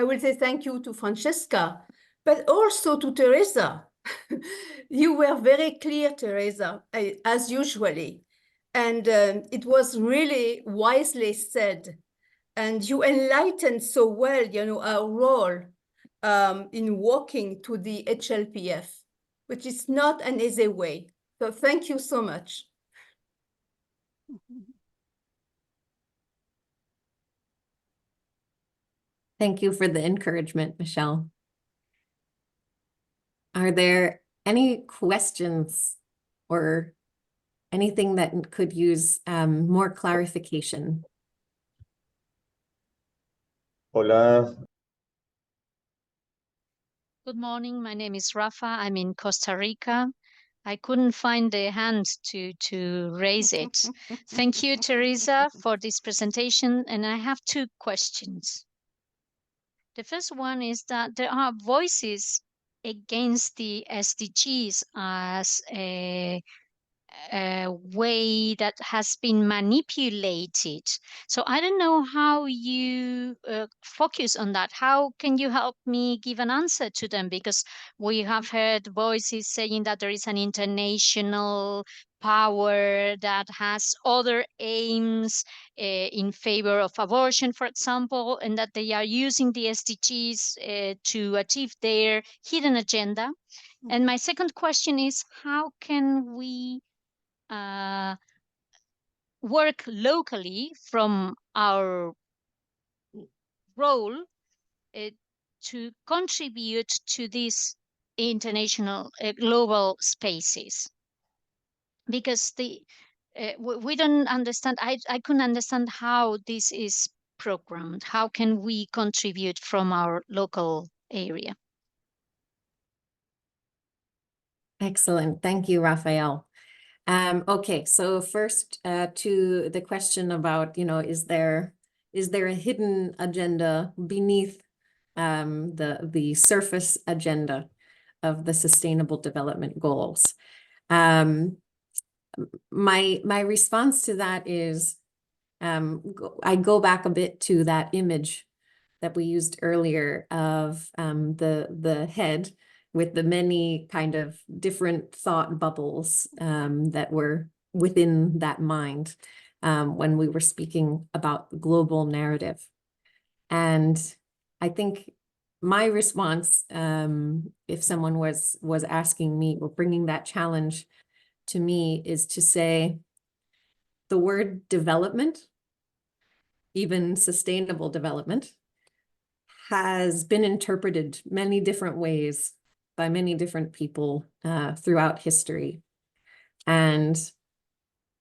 would say thank you to Francesca but also to Teresa. You were very clear, Teresa, as usually. And it was really wisely said. And you enlightened so well, you know, our role in walking to the HLPF, which is not an easy way. So thank you so much. Thank you for the encouragement, Michelle. Are there any questions or anything that could use more clarification? Hola, Good morning. My name is Rafa. I'm in Costa Rica. I couldn't find the hand to raise it. Thank you, Teresa, for this presentation. And I have two questions. The first one is that there are voices against the SDGs as a way that has been manipulated. So I don't know how you focus on that. How can you help me give an answer to them? Because we have heard voices saying that there is an international power that has other aims in favor of abortion, for example, and that they are using the SDGs to achieve their hidden agenda. And my second question is, how can we work locally from our role to contribute to these international global spaces? Because we don't understand, I couldn't understand how this is programmed. How can we contribute from our local area? Excellent. Thank you, Raphael. Okay, so first to the question about, you know, is there a hidden agenda beneath the surface agenda of the Sustainable Development Goals? My response to that is I go back a bit to that image that we used earlier of the head with the many kind of different thought bubbles that were within that mind when we were speaking about the global narrative. And I think my response, if someone was asking me or bringing that challenge to me, is to say the word development, even sustainable development, has been interpreted many different ways by many different people throughout history. And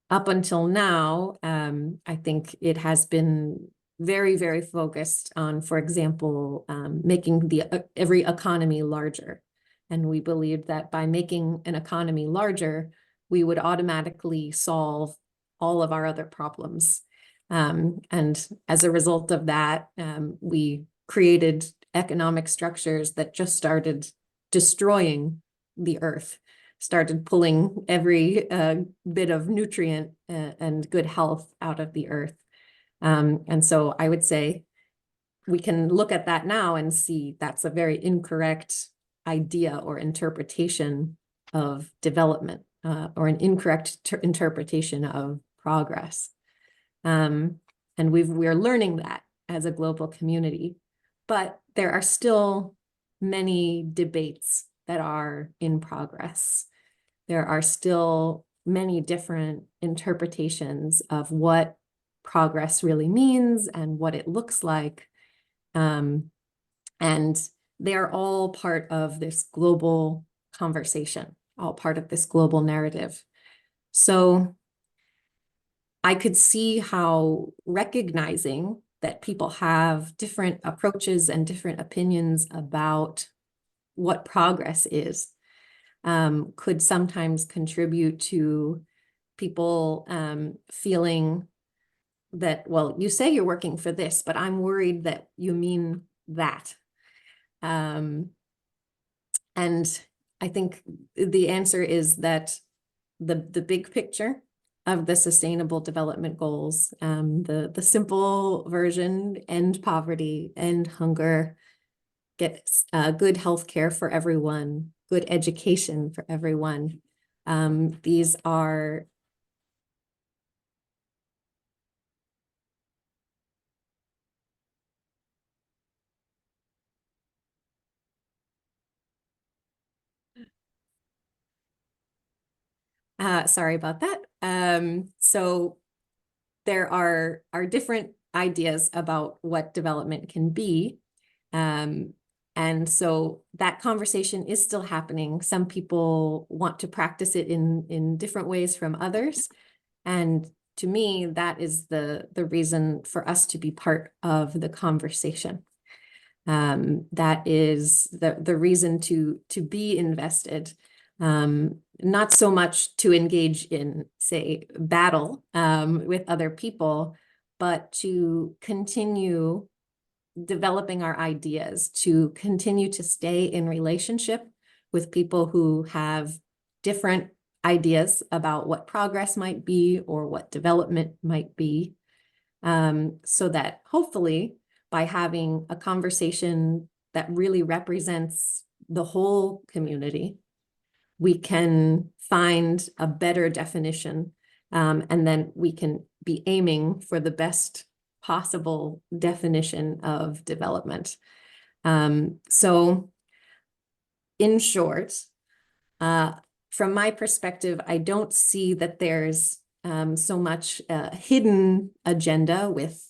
up until now, I think it has been very, very focused on, for example, making every economy larger. And we believed that by making an economy larger, we would automatically solve all of our other problems. And as a result of that, we created economic structures that just started destroying the earth, started pulling every bit of nutrient and good health out of the earth. And so I would say we can look at that now and see that's a very incorrect idea or interpretation of development or an incorrect interpretation of progress. And we're learning that as a global community, but there are still many debates that are in progress. There are still many different interpretations of what progress really means and what it looks like. And they're all part of this global conversation, all part of this global narrative. So I could see how recognizing that people have different approaches and different opinions about what progress is could sometimes contribute to people feeling that, well, you say you're working for this, but I'm worried that you mean that. And I think the answer is that the big picture of the Sustainable Development Goals, the simple version, end poverty, end hunger, get good health care for everyone, good education for everyone. These are sorry about that. So there are different ideas about what development can be. And so that conversation is still happening. Some people want to practice it in different ways from others. And to me, that is the reason for us to be part of the conversation. That is the reason to be invested. Not so much to engage in, say, battle with other people, but to continue developing our ideas, to continue to stay in relationship with people who have different ideas about what progress might be or what development might be, so that hopefully by having a conversation that really represents the whole community, we can find a better definition, and then we can be aiming for the best possible definition of development. So in short, from my perspective, I don't see that there's so much hidden agenda with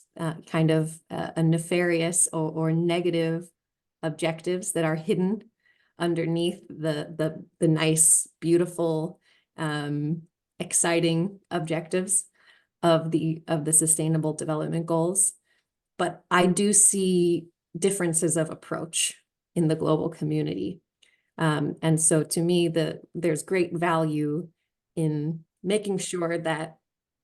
kind of a nefarious or negative objectives that are hidden underneath the nice, beautiful, exciting objectives of the Sustainable Development Goals. But I do see differences of approach in the global community. And so to me, there's great value in making sure that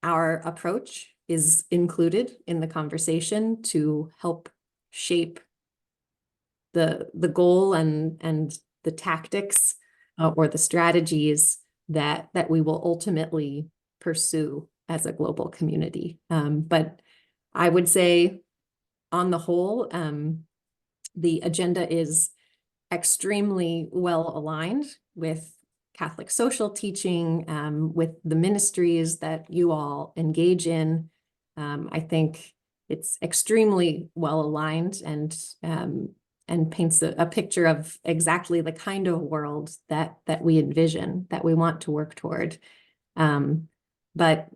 our approach is included in the conversation to help shape the goal and the tactics or the strategies that we will ultimately pursue as a global community. But I would say on the whole, the agenda is extremely well aligned with Catholic social teaching, with the ministries that you all engage in. I think it's extremely well aligned and paints a picture of exactly the kind of world that we envision, that we want to work toward. But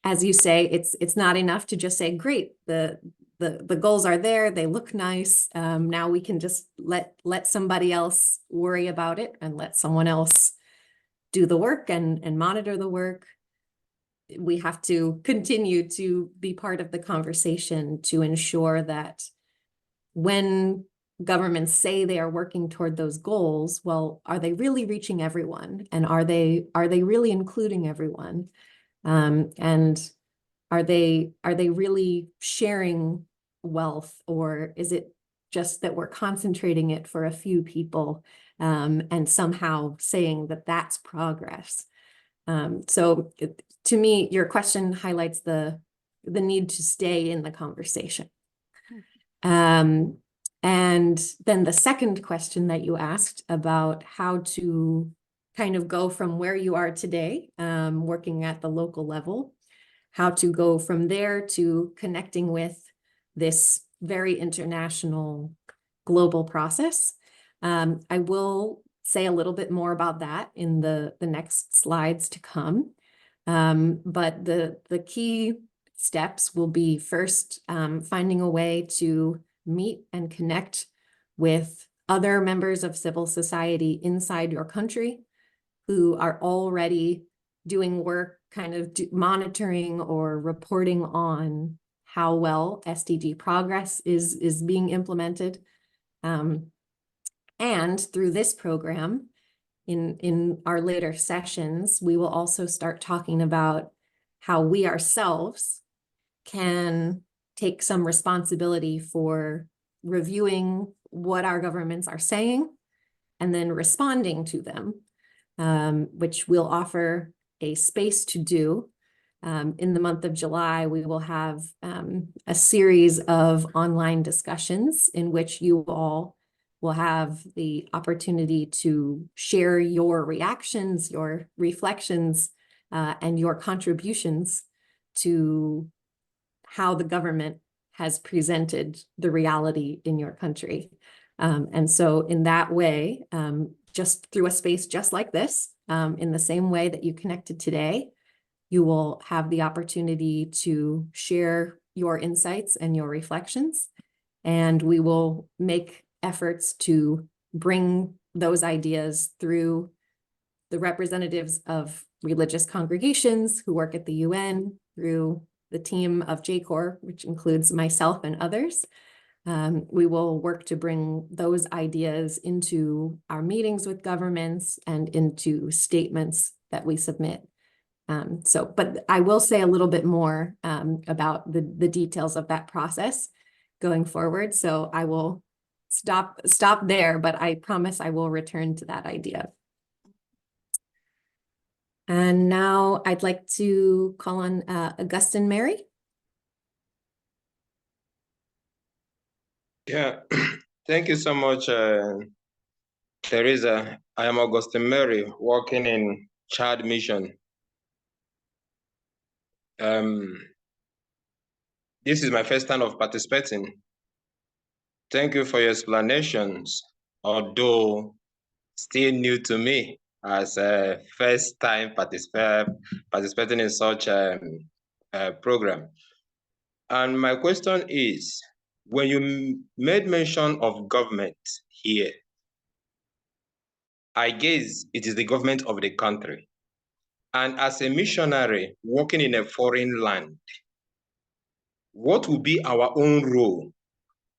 as you say, it's not enough to just say, great, the goals are there, they look nice. Now we can just let somebody else worry about it and let someone else do the work and monitor the work. We have to continue to be part of the conversation to ensure that when governments say they are working toward those goals, well, are they really reaching everyone? And are they really including everyone? And are they really sharing wealth, or is it just that we're concentrating it for a few people and somehow saying that that's progress? So to me, your question highlights the need to stay in the conversation. And then the second question that you asked about how to kind of go from where you are today, working at the local level, how to go from there to connecting with this very international global process. I will say a little bit more about that in the next slides to come. But the key steps will be first finding a way to meet and connect with other members of civil society inside your country who are already doing work, kind of monitoring or reporting on how well SDG progress is being implemented. And through this program, in our later sessions, we will also start talking about how we ourselves can take some responsibility for reviewing what our governments are saying and then responding to them, which we'll offer a space to do. In the month of July, we will have a series of online discussions in which you all will have the opportunity to share your reactions, your reflections, and your contributions to how the government has presented the reality in your country. And so in that way, just through a space just like this, in the same way that you connected today, you will have the opportunity to share your insights and your reflections. And we will make efforts to bring those ideas through the representatives of religious congregations who work at the UN, through the team of JCoR, which includes myself and others. We will work to bring those ideas into our meetings with governments and into statements that we submit. But I will say a little bit more about the details of that process going forward. So I will stop there, but I promise I will return to that idea. And now I'd like to call on Augustin Mary. Yeah, thank you so much, Teresa. I am Augustin Mary, working in Chad Mission. This is my first time of participating. Thank you for your explanations, although still new to me as a first time participating in such a program. And my question is, when you made mention of government here, I guess it is the government of the country. And as a missionary working in a foreign land, what will be our own role?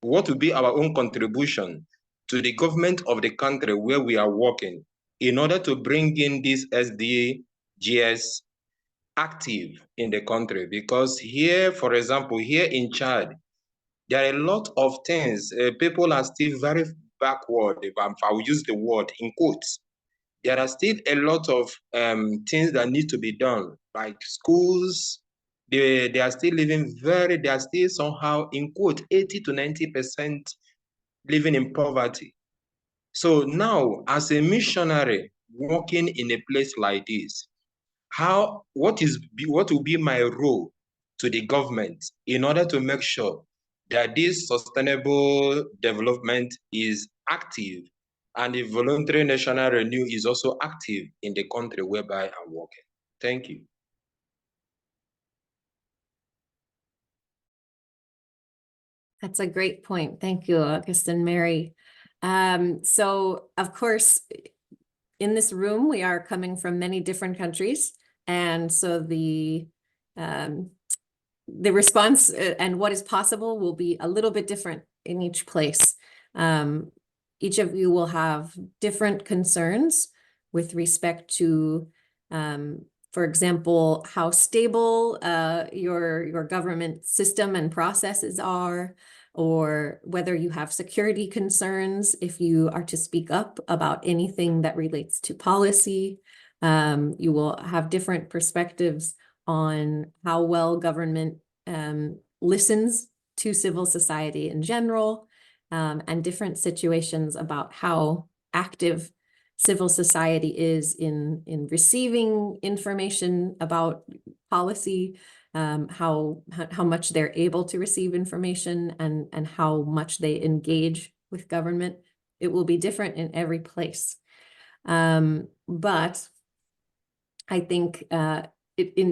What will be our own contribution to the government of the country where we are working in order to bring in this SDGs active in the country? Because here, for example, here in Chad, there are a lot of things. People are still very backward, if I will use the word in quotes. There are still a lot of things that need to be done, like schools. They are still living they are still somehow, in quote, 80 to 90% living in poverty. So now, as a missionary working in a place like this, what will be my role to the government in order to make sure that this sustainable development is active and the voluntary national renew is also active in the country whereby I'm working? Thank you. That's a great point. Thank you, Augustin Mary. So of course, in this room, we are coming from many different countries. And so the response and what is possible will be a little bit different in each place. Each of you will have different concerns with respect to, for example, how stable your government system and processes are, or whether you have security concerns if you are to speak up about anything that relates to policy. You will have different perspectives on how well government listens to civil society in general, and different situations about how active civil society is in receiving information about policy, how much they're able to receive information, and how much they engage with government. It will be different in every place. But I think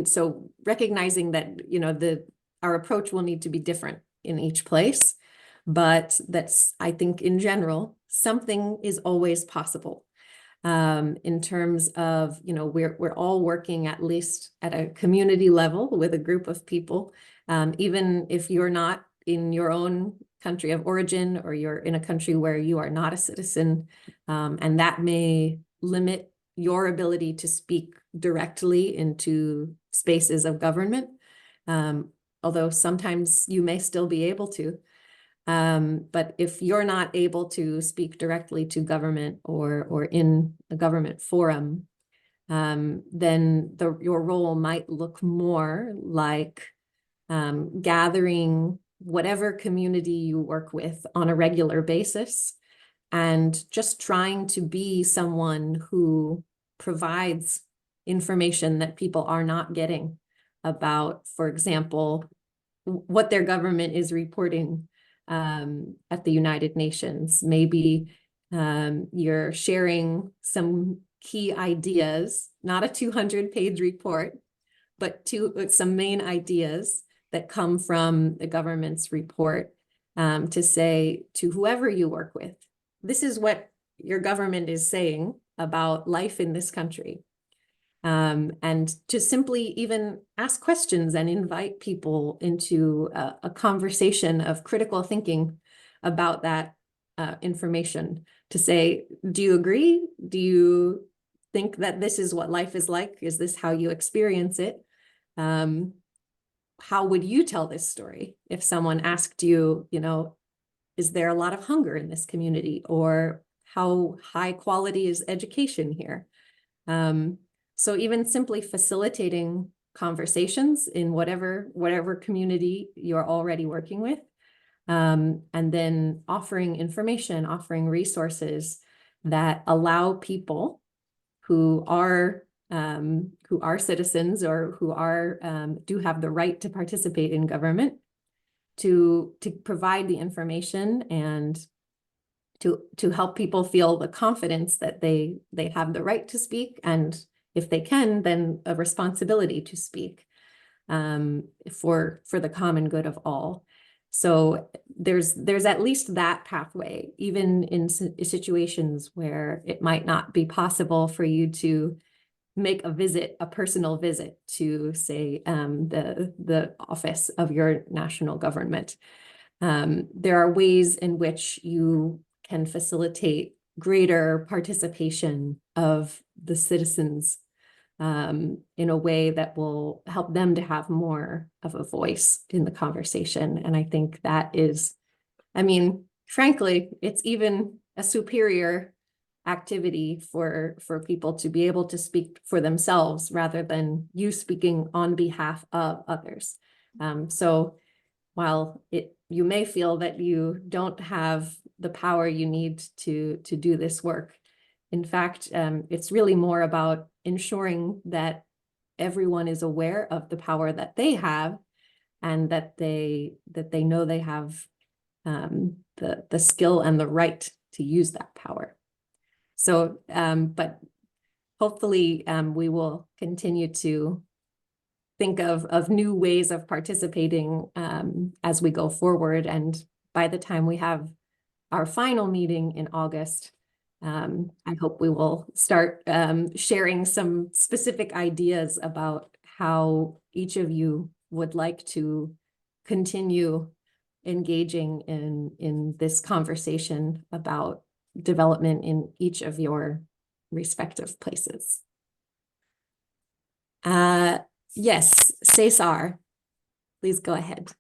so recognizing that, our approach will need to be different in each place, but I think in general, something is always possible. In terms of, we're all working at least at a community level with a group of people, even if you're not in your own country of origin, or you're in a country where you are not a citizen, and that may limit your ability to speak directly into spaces of government, although sometimes you may still be able to. But if you're not able to speak directly to government or in a government forum, then your role might look more like gathering whatever community you work with on a regular basis and just trying to be someone who provides information that people are not getting about, for example, what their government is reporting at the United Nations. Maybe you're sharing some key ideas, not a 200-page report, but some main ideas that come from the government's report, to say to whoever you work with, this is what your government is saying about life in this country. And to simply even ask questions and invite people into a conversation of critical thinking about that information, to say, do you agree? Do you think that this is what life is like? Is this how you experience it? How would you tell this story if someone asked you, is there a lot of hunger in this community? Or how high quality is education here? So even simply facilitating conversations in whatever community you're already working with, and then offering information, offering resources that allow people who are citizens or who do have the right to participate in government, to provide the information and to help people feel the confidence that they have the right to speak, and if they can, then a responsibility to speak for the common good of all. So there's at least that pathway, even in situations where it might not be possible for you to make a personal visit to, say, the office of your national government. There are ways in which you can facilitate greater participation of the citizens in a way that will help them to have more of a voice in the conversation. And I think that is, frankly, it's even a superior activity for people to be able to speak for themselves rather than you speaking on behalf of others. So while you may feel that you don't have the power you need to do this work, in fact, it's really more about ensuring that everyone is aware of the power that they have, and that they know they have the skill and the right to use that power. So, but hopefully we will continue to think of new ways of participating as we go forward. And by the time we have our final meeting in August, I hope we will start sharing some specific ideas about how each of you would like to continue engaging in this conversation about development in each of your respective places. Yes, Cesar, please go ahead.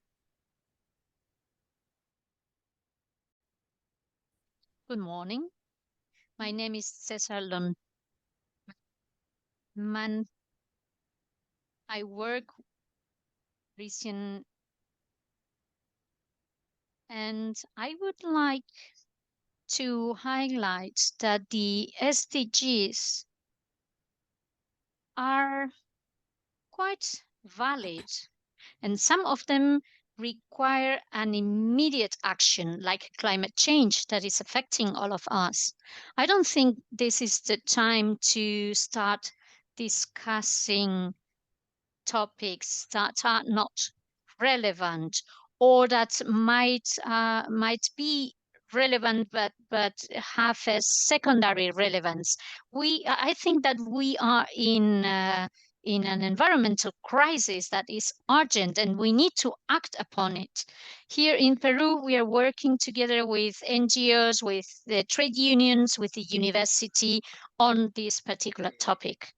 Good morning. My name is Cesar Lundman. I work recent, and I would like to highlight that the SDGs are quite valid, and some of them require an immediate action, like climate change that is affecting all of us. I don't think this is the time to start discussing topics that are not relevant, or that might be relevant but have a secondary relevance. I think that we are in an environmental crisis that is urgent, and we need to act upon it. Here in Peru, we are working together with NGOs, with the trade unions, with the university on this particular topic.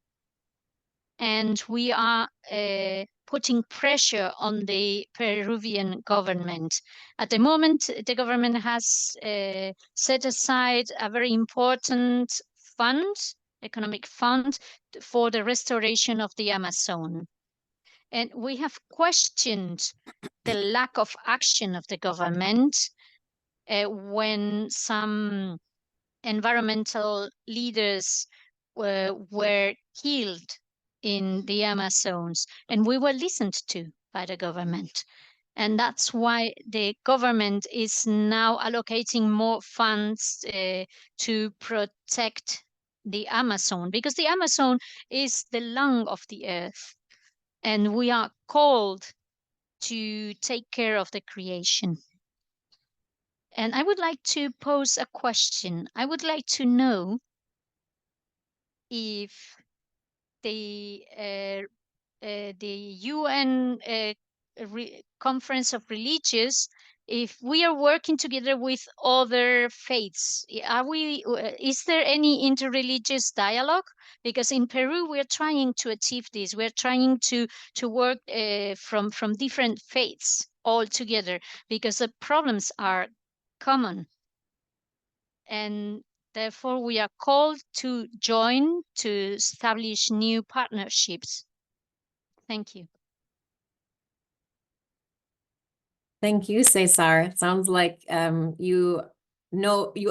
And we are putting pressure on the Peruvian government. At the moment, the government has set aside a very important fund, economic fund, for the restoration of the Amazon. And we have questioned the lack of action of the government when some environmental leaders were killed in the Amazons, and we were listened to by the government. And that's why the government is now allocating more funds to protect the Amazon, because the Amazon is the lung of the earth, and we are called to take care of the creation. And I would like to pose a question. I would like to know if the UN Conference of Religious, if we are working together with other faiths, is there any interreligious dialogue? Because in Peru, we're trying to achieve this. We're trying to work from different faiths all together, because the problems are common. And therefore, we are called to join to establish new partnerships. Thank you. Thank you, Cesar. It sounds like you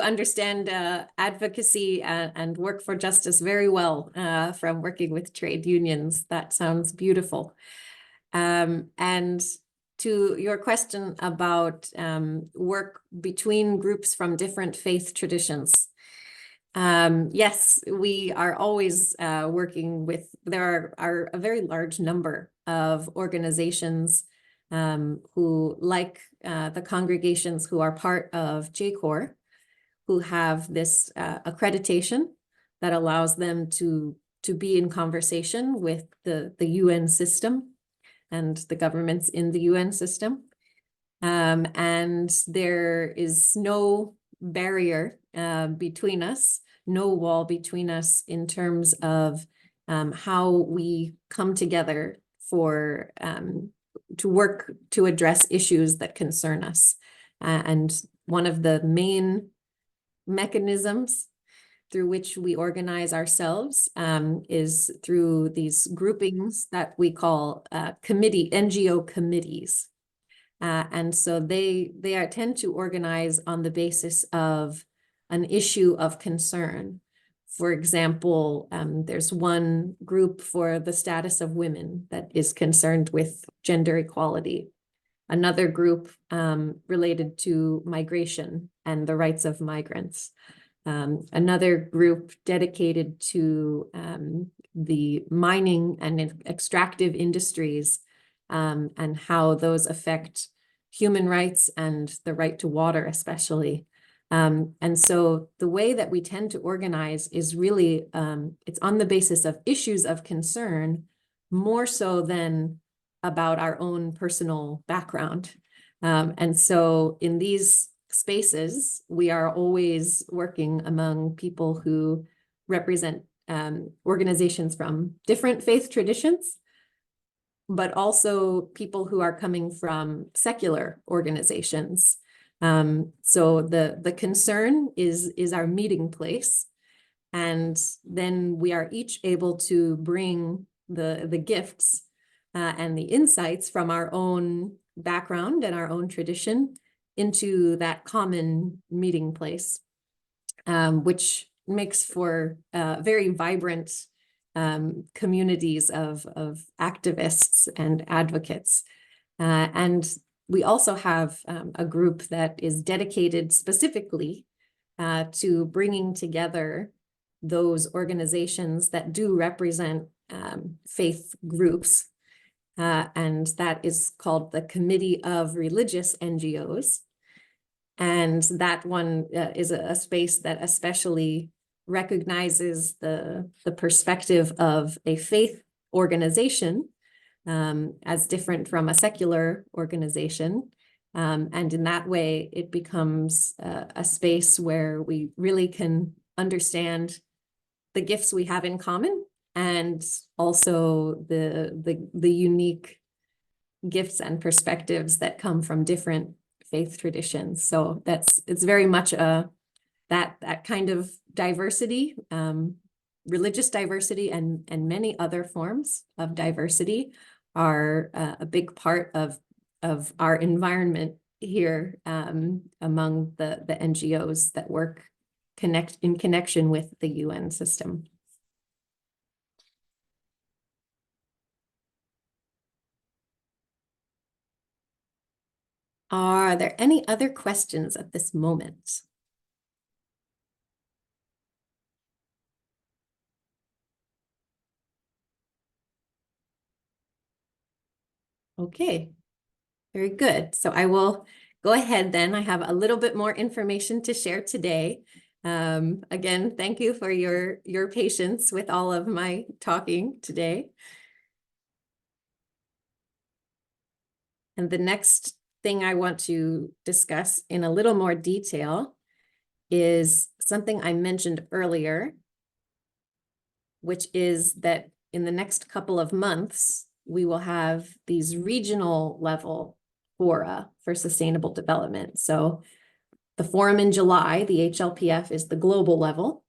understand advocacy and work for justice very well from working with trade unions. That sounds beautiful. And to your question about work between groups from different faith traditions. Yes, we are always working with, there are a very large number of organizations who, like the congregations who are part of JCoR, who have this accreditation that allows them to be in conversation with the UN system and the governments in the UN system. And there is no barrier between us, no wall between us in terms of how we come together for to work to address issues that concern us. And one of the main mechanisms through which we organize ourselves is through these groupings that we call NGO committees. And so they tend to organize on the basis of an issue of concern. For example, there's one group for the status of women that is concerned with gender equality. Another group related to migration and the rights of migrants. Another group dedicated to the mining and extractive industries and how those affect human rights and the right to water especially. And so the way that we tend to organize is really, it's on the basis of issues of concern, more so than about our own personal background. And so in these spaces, we are always working among people who represent organizations from different faith traditions, but also people who are coming from secular organizations. So the concern is our meeting place. And then we are each able to bring the gifts and the insights from our own background and our own tradition into that common meeting place, which makes for very vibrant communities of activists and advocates. And we also have a group that is dedicated specifically to bringing together those organizations that do represent faith groups. And that is called the Committee of Religious NGOs. And that one is a space that especially recognizes the perspective of a faith organization as different from a secular organization. And in that way, it becomes a space where we really can understand the gifts we have in common and also the unique gifts and perspectives that come from different faith traditions. So it's very much that kind of diversity, religious diversity and many other forms of diversity are a big part of our environment here among the NGOs that work in connection with the UN system. Are there any other questions at this moment? Okay, very good. So I will go ahead then. I have a little bit more information to share today. Again, thank you for your patience with all of my talking today. And the next thing I want to discuss in a little more detail is something I mentioned earlier, which is that in the next couple of months, we will have these regional level fora for sustainable development. So the forum in July, the HLPF, is the global level.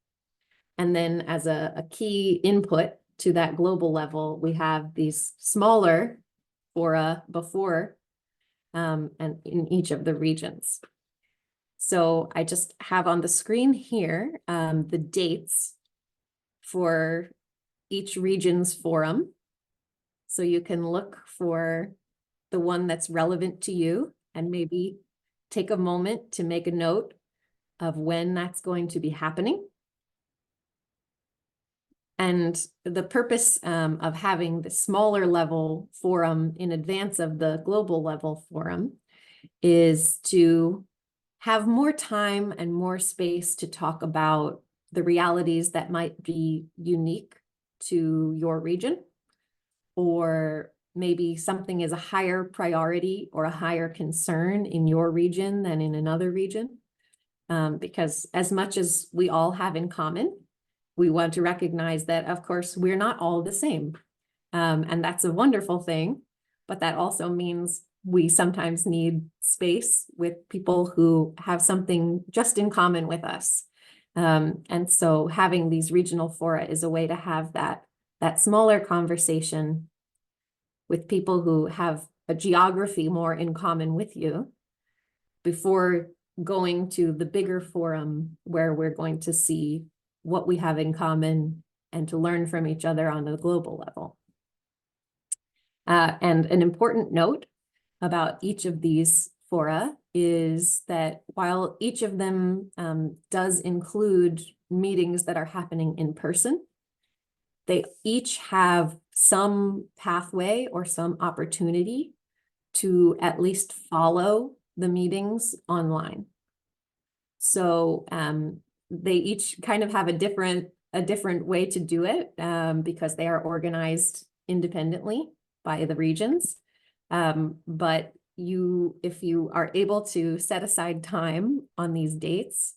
And then as a key input to that global level, we have these smaller fora before and in each of the regions. So I just have on the screen here the dates for each region's forum. So you can look for the one that's relevant to you and maybe take a moment to make a note of when that's going to be happening. And the purpose of having the smaller level forum in advance of the global level forum is to have more time and more space to talk about the realities that might be unique to your region, or maybe something is a higher priority or a higher concern in your region than in another region. Because as much as we all have in common, we want to recognize that, of course, we're not all the same. And that's a wonderful thing, but that also means we sometimes need space with people who have something just in common with us. And so having these regional fora is a way to have that smaller conversation with people who have a geography more in common with you before going to the bigger forum where we're going to see what we have in common and to learn from each other on a global level. And an important note about each of these fora is that while each of them does include meetings that are happening in person, they each have some pathway or some opportunity to at least follow the meetings online. So they each kind of have a different way to do it because they are organized independently by the regions. But if you are able to set aside time on these dates,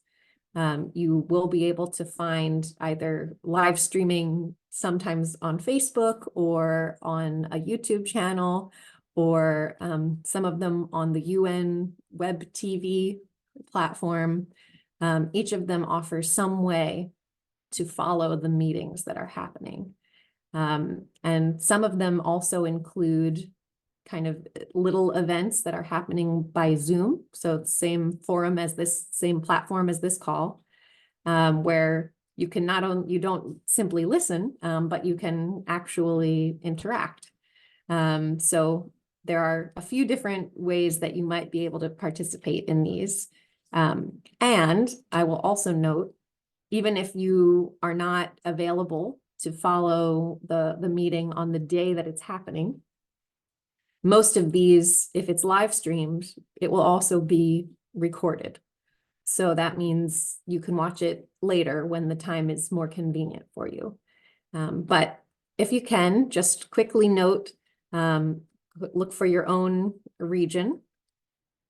you will be able to find either live streaming sometimes on Facebook or on a YouTube channel, or some of them on the UN web TV platform. Each of them offers some way to follow the meetings that are happening. And some of them also include kind of little events that are happening by Zoom. So it's same forum as this, same platform as this call, where you can you don't simply listen, but you can actually interact. So there are a few different ways that you might be able to participate in these. And I will also note, even if you are not available to follow the meeting on the day that it's happening, most of these, if it's live streamed, it will also be recorded. So that means you can watch it later when the time is more convenient for you. But if you can, just quickly note, look for your own region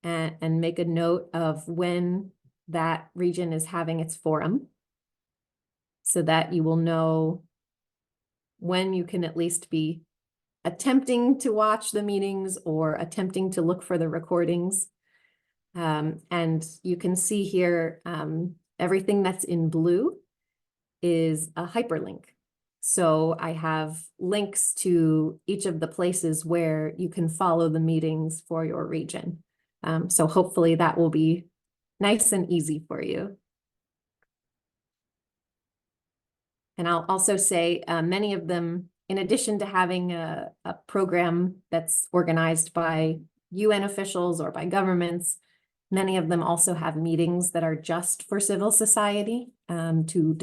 and make a note of when that region is having its forum, so that you will know when you can at least be attempting to watch the meetings or attempting to look for the recordings. And you can see here, everything that's in blue is a hyperlink. So I have links to each of the places where you can follow the meetings for your region. So hopefully that will be nice and easy for you. And I'll also say many of them, in addition to having a program that's organized by UN officials or by governments, many of them also have meetings that are just for civil society to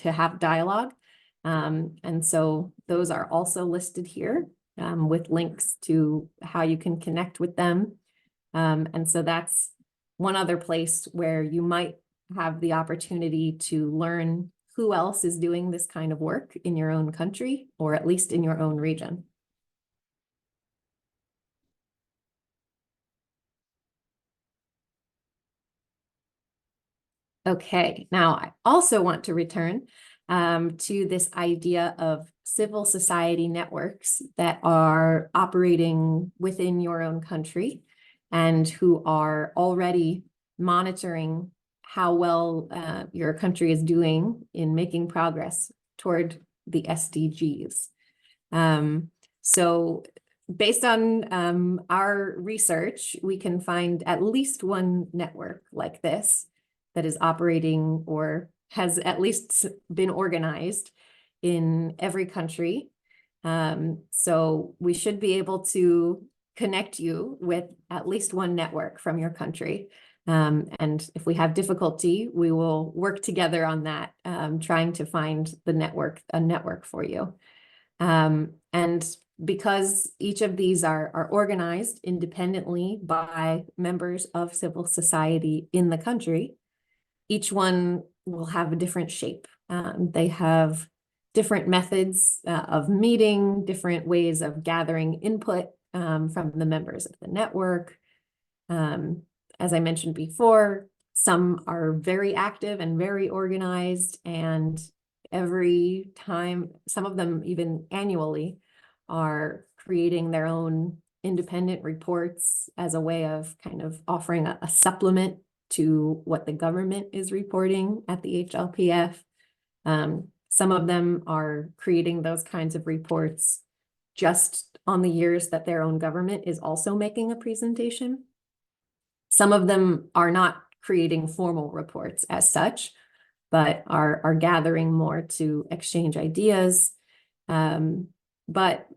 have dialogue. And so those are also listed here with links to how you can connect with them. And so that's one other place where you might have the opportunity to learn who else is doing this kind of work in your own country, or at least in your own region. Okay, now I also want to return to this idea of civil society networks that are operating within your own country and who are already monitoring how well your country is doing in making progress toward the SDGs. So based on our research, we can find at least one network like this that is operating or has at least been organized in every country. So we should be able to connect you with at least one network from your country. And if we have difficulty, we will work together on that, trying to find a network for you. And because each of these are organized independently by members of civil society in the country, each one will have a different shape. They have different methods of meeting, different ways of gathering input from the members of the network. As I mentioned before, some are very active and very organized, and every time, some of them even annually, are creating their own independent reports as a way of kind of offering a supplement to what the government is reporting at the HLPF. Some of them are creating those kinds of reports just on the years that their own government is also making a presentation. Some of them are not creating formal reports as such, but are gathering more to exchange ideas. But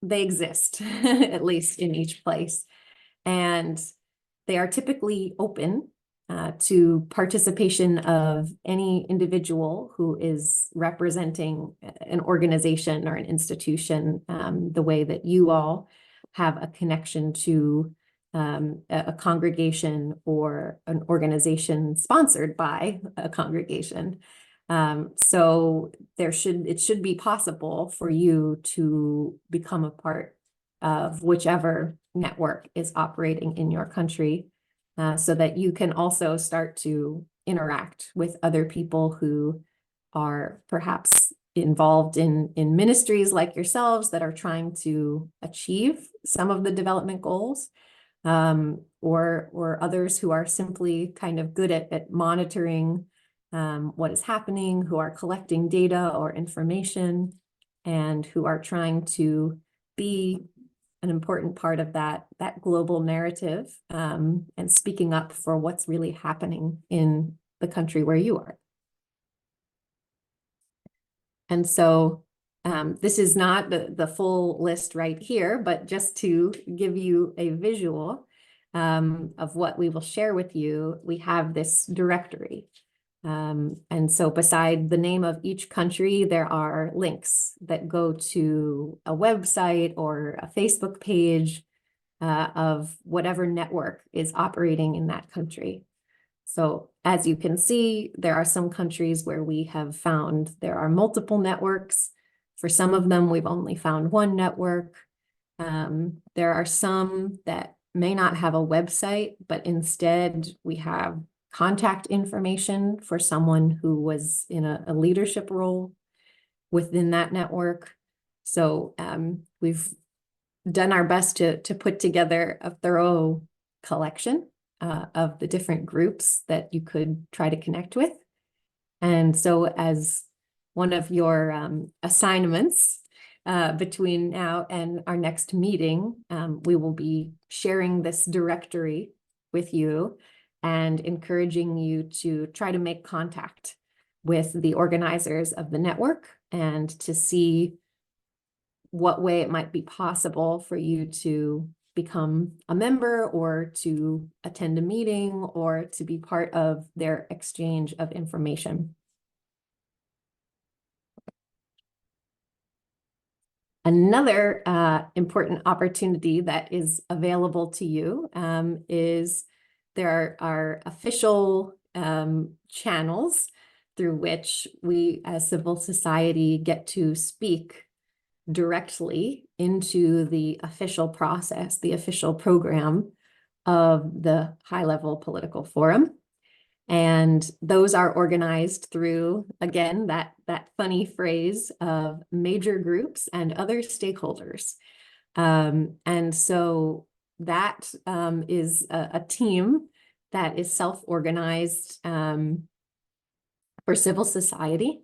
they exist, at least in each place. And they are typically open to participation of any individual who is representing an organization or an institution, the way that you all have a connection to a congregation or an organization sponsored by a congregation. So it should be possible for you to become a part of whichever network is operating in your country, so that you can also start to interact with other people who are perhaps involved in ministries like yourselves that are trying to achieve some of the development goals, or others who are simply kind of good at monitoring what is happening, who are collecting data or information, and who are trying to be an important part of that global narrative, and speaking up for what's really happening in the country where you are. And so this is not the full list right here, but just to give you a visual of what we will share with you, we have this directory. And so beside the name of each country, there are links that go to a website or a Facebook page of whatever network is operating in that country. So as you can see, there are some countries where we have found there are multiple networks. For some of them, we've only found one network. There are some that may not have a website, but instead we have contact information for someone who was in a leadership role within that network. So we've done our best to put together a thorough collection of the different groups that you could try to connect with. And so as one of your assignments between now and our next meeting, we will be sharing this directory with you and encouraging you to try to make contact with the organizers of the network and to see what way it might be possible for you to become a member or to attend a meeting or to be part of their exchange of information. Another important opportunity that is available to you is there are official channels through which we as civil society get to speak directly into the official process, the official program of the high-level political forum. And those are organized through, again, that funny phrase of major groups and other stakeholders. And so that is a team that is self-organized for civil society.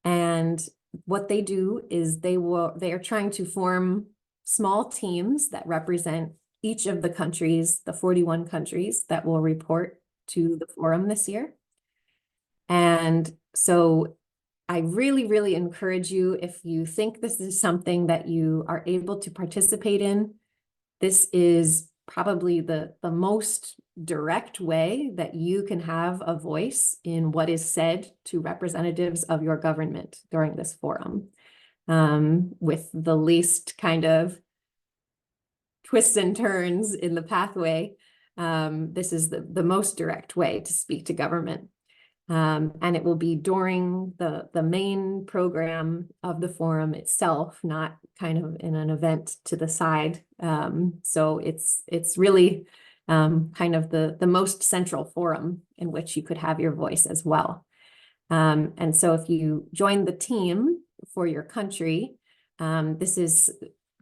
And what they do is they are trying to form small teams that represent each of the countries, the 41 countries that will report to the forum this year. And so I really, really encourage you, if you think this is something that you are able to participate in, this is probably the most direct way that you can have a voice in what is said to representatives of your government during this forum, with the least kind of twists and turns in the pathway. This is the most direct way to speak to government. And it will be during the main program of the forum itself, not kind of in an event to the side. So it's really kind of the most central forum in which you could have your voice as well. And so if you join the team for your country, this is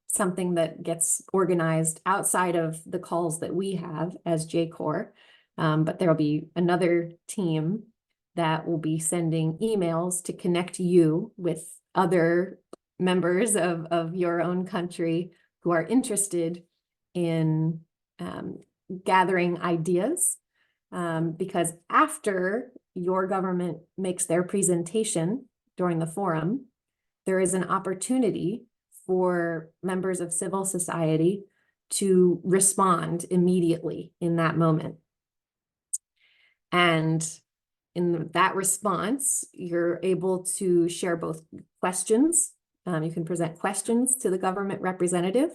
something that gets organized outside of the calls that we have as JCoR, but there will be another team that will be sending emails to connect you with other members of your own country who are interested in gathering ideas, because after your government makes their presentation during the forum, there is an opportunity for members of civil society to respond immediately in that moment. And in that response, you're able to share both questions. You can present questions to the government representative,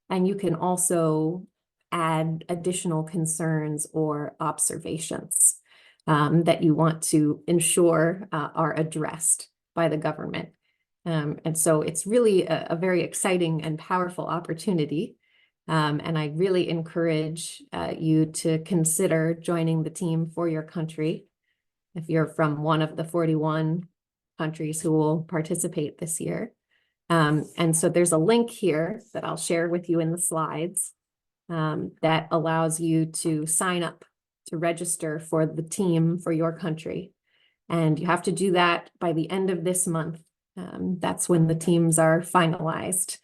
and you can also add additional concerns or observations that you want to ensure are addressed by the government. And so it's really a very exciting and powerful opportunity. And I really encourage you to consider joining the team for your country if you're from one of the 41 countries who will participate this year. And so there's a link here that I'll share with you in the slides that allows you to sign up to register for the team for your country. And you have to do that by the end of this month. That's when the teams are finalized.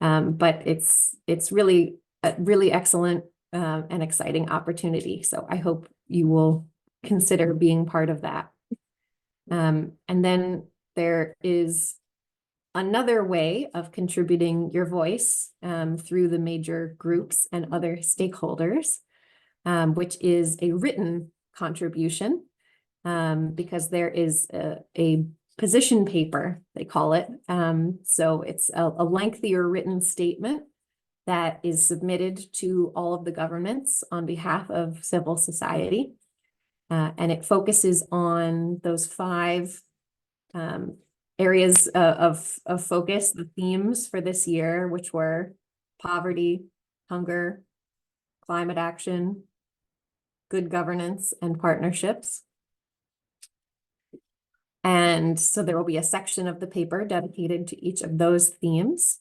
But it's really a really excellent and exciting opportunity. So I hope you will consider being part of that. And then there is another way of contributing your voice through the major groups and other stakeholders, which is a written contribution, because there is a position paper, they call it. So it's a lengthier written statement that is submitted to all of the governments on behalf of civil society. And it focuses on those 5 areas of focus, the themes for this year, which were poverty, hunger, climate action, good governance, and partnerships. And so there will be a section of the paper dedicated to each of those themes,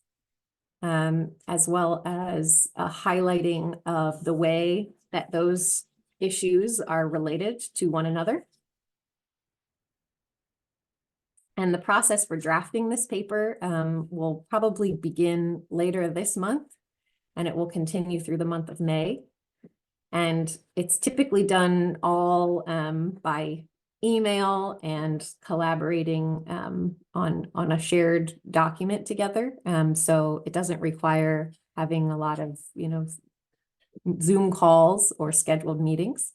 as well as a highlighting of the way that those issues are related to one another. And the process for drafting this paper will probably begin later this month, and it will continue through the month of May. And it's typically done all by email and collaborating on a shared document together. So it doesn't require having a lot of, Zoom calls or scheduled meetings.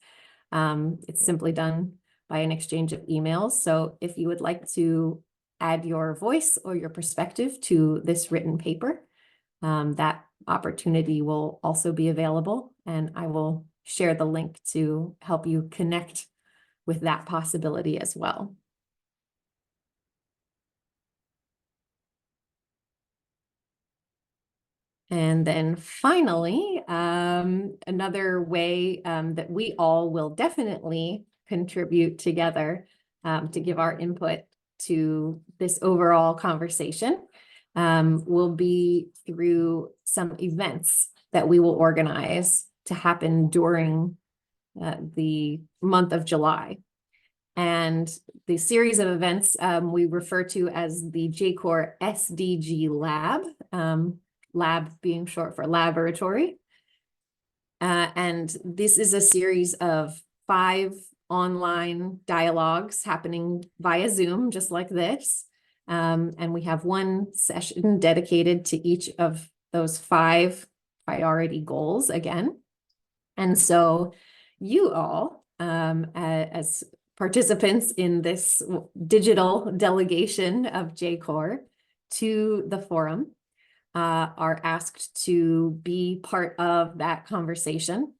It's simply done by an exchange of emails. So if you would like to add your voice or your perspective to this written paper, that opportunity will also be available, and I will share the link to help you connect with that possibility as well. And then finally, another way that we all will definitely contribute together to give our input to this overall conversation will be through some events that we will organize to happen during the month of July. And the series of events we refer to as the JCoR SDG Lab, lab being short for laboratory. And this is a series of 5 online dialogues happening via Zoom, just like this. And we have one session dedicated to each of those 5 priority goals again. And so you all, as participants in this digital delegation of JCoR to the forum, are asked to be part of that conversation,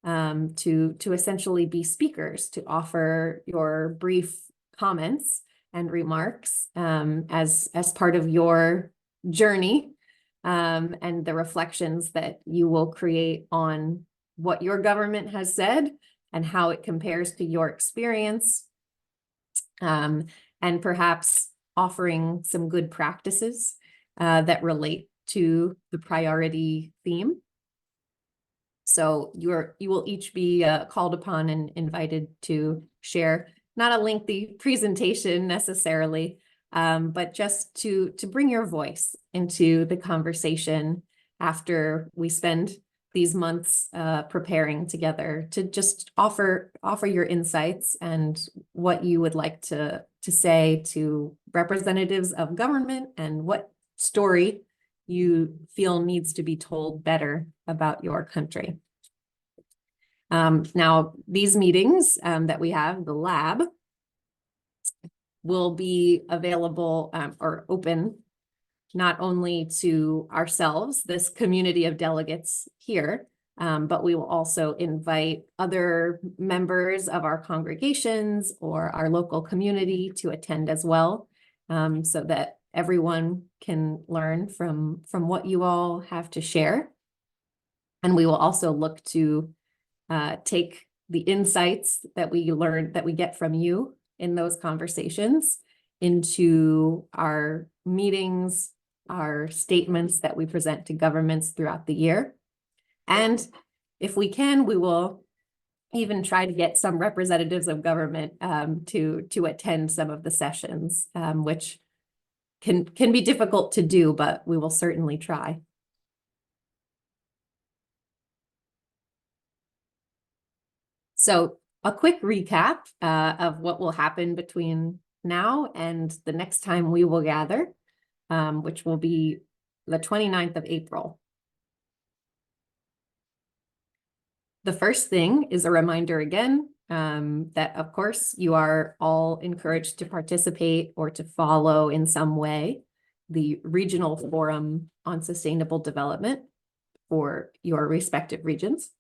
to essentially be speakers, to offer your brief comments and remarks as part of your journey and the reflections that you will create on what your government has said and how it compares to your experience, and perhaps offering some good practices that relate to the priority theme. So you will each be called upon and invited to share, not a lengthy presentation necessarily, but just to bring your voice into the conversation after we spend these months preparing together, to just offer your insights and what you would like to say to representatives of government and what story you feel needs to be told better about your country. Now, these meetings that we have, the lab, will be available or open not only to ourselves, this community of delegates here, but we will also invite other members of our congregations or our local community to attend as well, so that everyone can learn from what you all have to share. And we will also look to take the insights that we get from you in those conversations into our meetings, our statements that we present to governments throughout the year. And if we can, we will even try to get some representatives of government to attend some of the sessions, which can be difficult to do, but we will certainly try. So a quick recap of what will happen between now and the next time we will gather, which will be the 29th of April. The first thing is a reminder again that, of course, you are all encouraged to participate or to follow in some way the Regional Forum on Sustainable Development for your respective regions.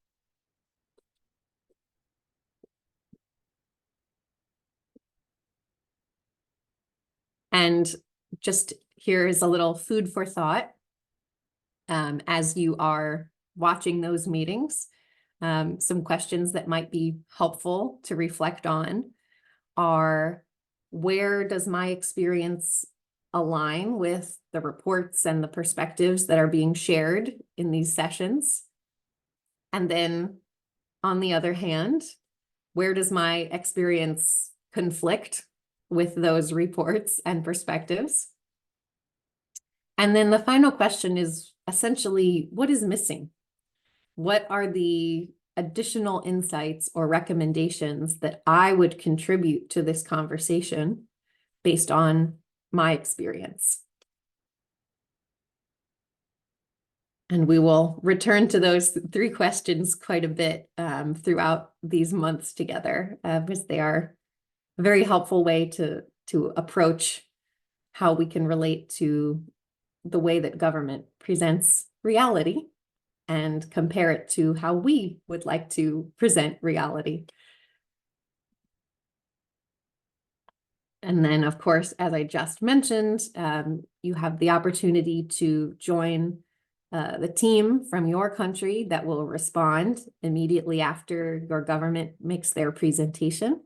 And just here is a little food for thought as you are watching those meetings. Some questions that might be helpful to reflect on are, where does my experience align with the reports and the perspectives that are being shared in these sessions? And then on the other hand, where does my experience conflict with those reports and perspectives? And then the final question is essentially, what is missing? What are the additional insights or recommendations that I would contribute to this conversation based on my experience. And we will return to those 3 questions quite a bit throughout these months together, because they are a very helpful way to approach how we can relate to the way that government presents reality and compare it to how we would like to present reality. And then, of course, as I just mentioned, you have the opportunity to join the team from your country that will respond immediately after your government makes their presentation.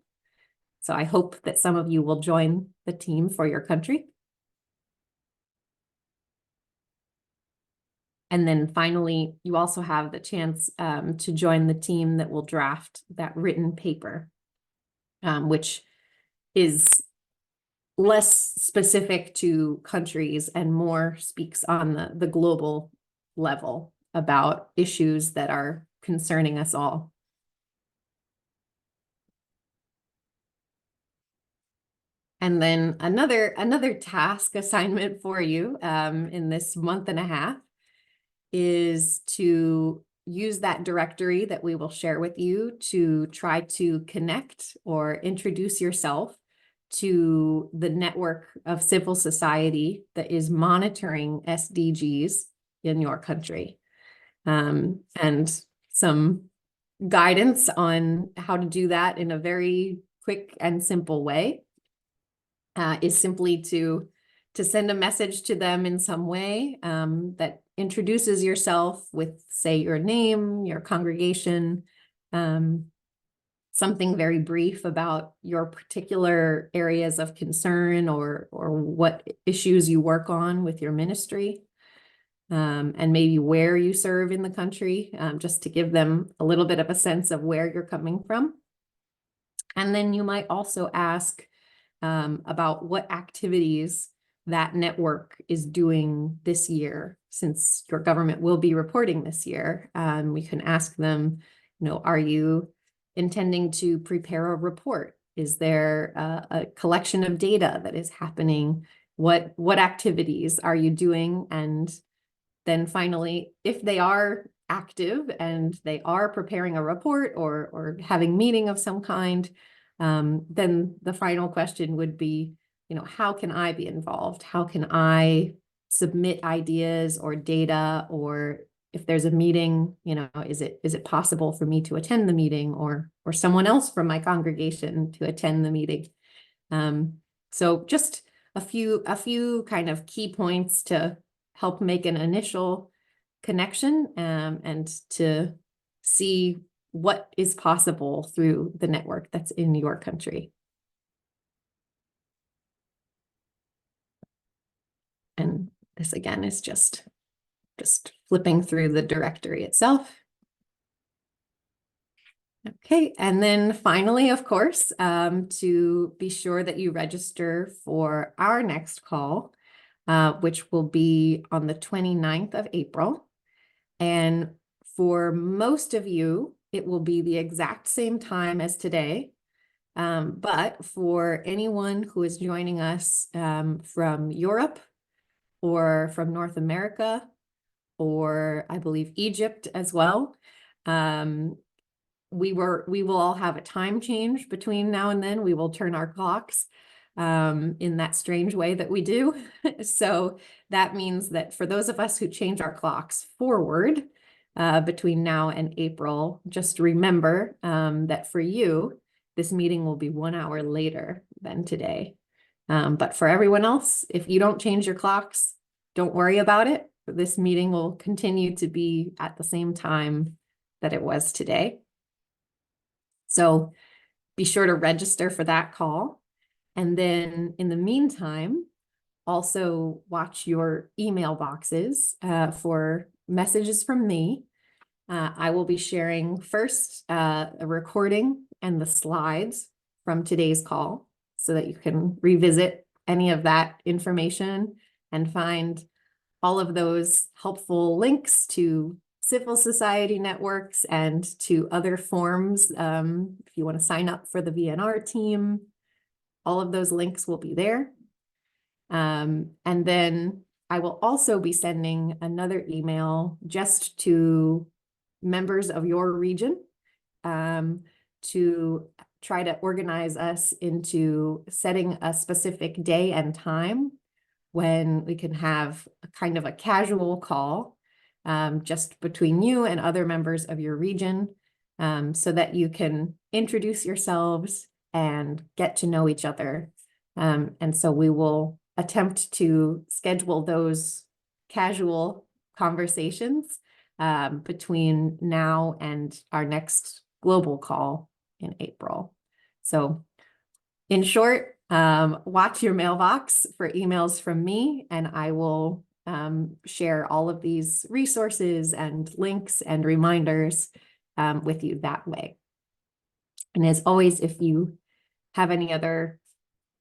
So I hope that some of you will join the team for your country. And then finally, you also have the chance to join the team that will draft that written paper, which is less specific to countries and more speaks on the global level about issues that are concerning us all. And then another task assignment for you in this month and a half is to use that directory that we will share with you to try to connect or introduce yourself to the network of civil society that is monitoring SDGs in your country. And some guidance on how to do that in a very quick and simple way is simply to send a message to them in some way that introduces yourself with, say, your name, your congregation, something very brief about your particular areas of concern or what issues you work on with your ministry, and maybe where you serve in the country, just to give them a little bit of a sense of where you're coming from. And then you might also ask about what activities that network is doing this year, since your government will be reporting this year. We can ask them, are you intending to prepare a report? Is there a collection of data that is happening? What activities are you doing? And then finally, if they are active and they are preparing a report or having meeting of some kind, then the final question would be, how can I be involved? How can I submit ideas or data? Or if there's a meeting, is it possible for me to attend the meeting or someone else from my congregation to attend the meeting? So just a few kind of key points to help make an initial connection and to see what is possible through the network that's in your country. And this again is just flipping through the directory itself. Okay, and then finally, of course, to be sure that you register for our next call, which will be on the 29th of April. And for most of you, it will be the exact same time as today. But for anyone who is joining us from Europe or from North America, or I believe Egypt as well, we will all have a time change between now and then. We will turn our clocks in that strange way that we do. So that means that for those of us who change our clocks forward between now and April, just remember that for you, this meeting will be 1 hour later than today. But for everyone else, if you don't change your clocks, don't worry about it. This meeting will continue to be at the same time that it was today. So be sure to register for that call. And then in the meantime, also watch your email boxes for messages from me. I will be sharing first a recording and the slides from today's call so that you can revisit any of that information and find all of those helpful links to civil society networks and to other forums. If you want to sign up for the VNR team, all of those links will be there. And then I will also be sending another email just to members of your region to try to organize us into setting a specific day and time when we can have a kind of a casual call just between you and other members of your region so that you can introduce yourselves and get to know each other. And so we will attempt to schedule those casual conversations between now and our next global call in April. So in short, watch your mailbox for emails from me, and I will share all of these resources and links and reminders with you that way. And as always, if you have any other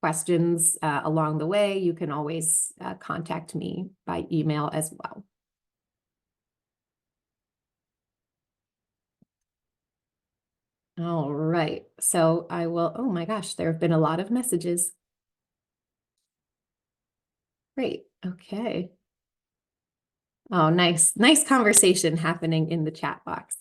questions along the way, you can always contact me by email as well. All right, so I will, oh my gosh, there have been a lot of messages. Great, okay. Oh, nice conversation happening in the chat box.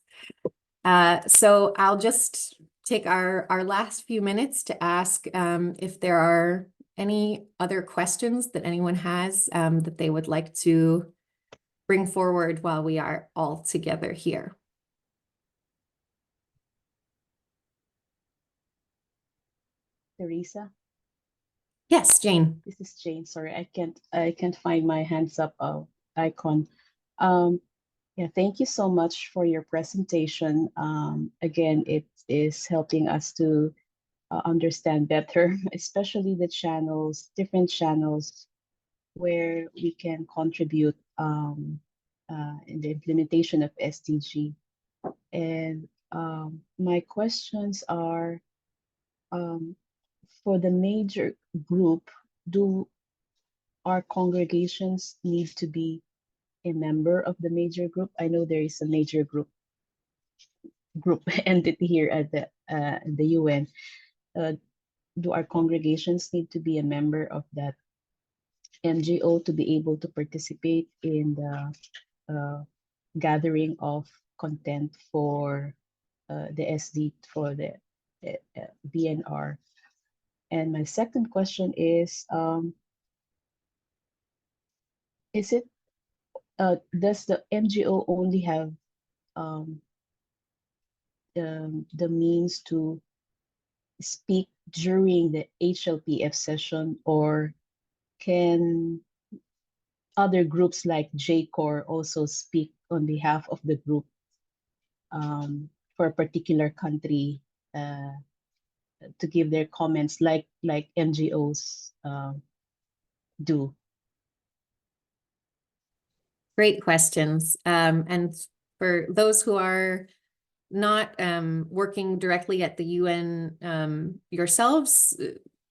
So I'll just take our last few minutes to ask if there are any other questions that anyone has that they would like to bring forward while we are all together here. Teresa, Yes, Jane. this is Jane. Sorry, I can't find my hands up icon. Yeah, thank you so much for your presentation. Again, it is helping us to understand better, especially the channels, different channels where we can contribute in the implementation of SDG. And my questions are, for the major group, do our congregations need to be a member of the major group? I know there is a major group entity here at the UN. Do our congregations need to be a member of that NGO to be able to participate in the gathering of content for the SD, for the VNR? And my second question is it does the NGO only have the means to speak during the HLPF session, or can other groups like JCoR also speak on behalf of the group for a particular country to give their comments like NGOs do? Great questions. And for those who are not working directly at the UN yourselves,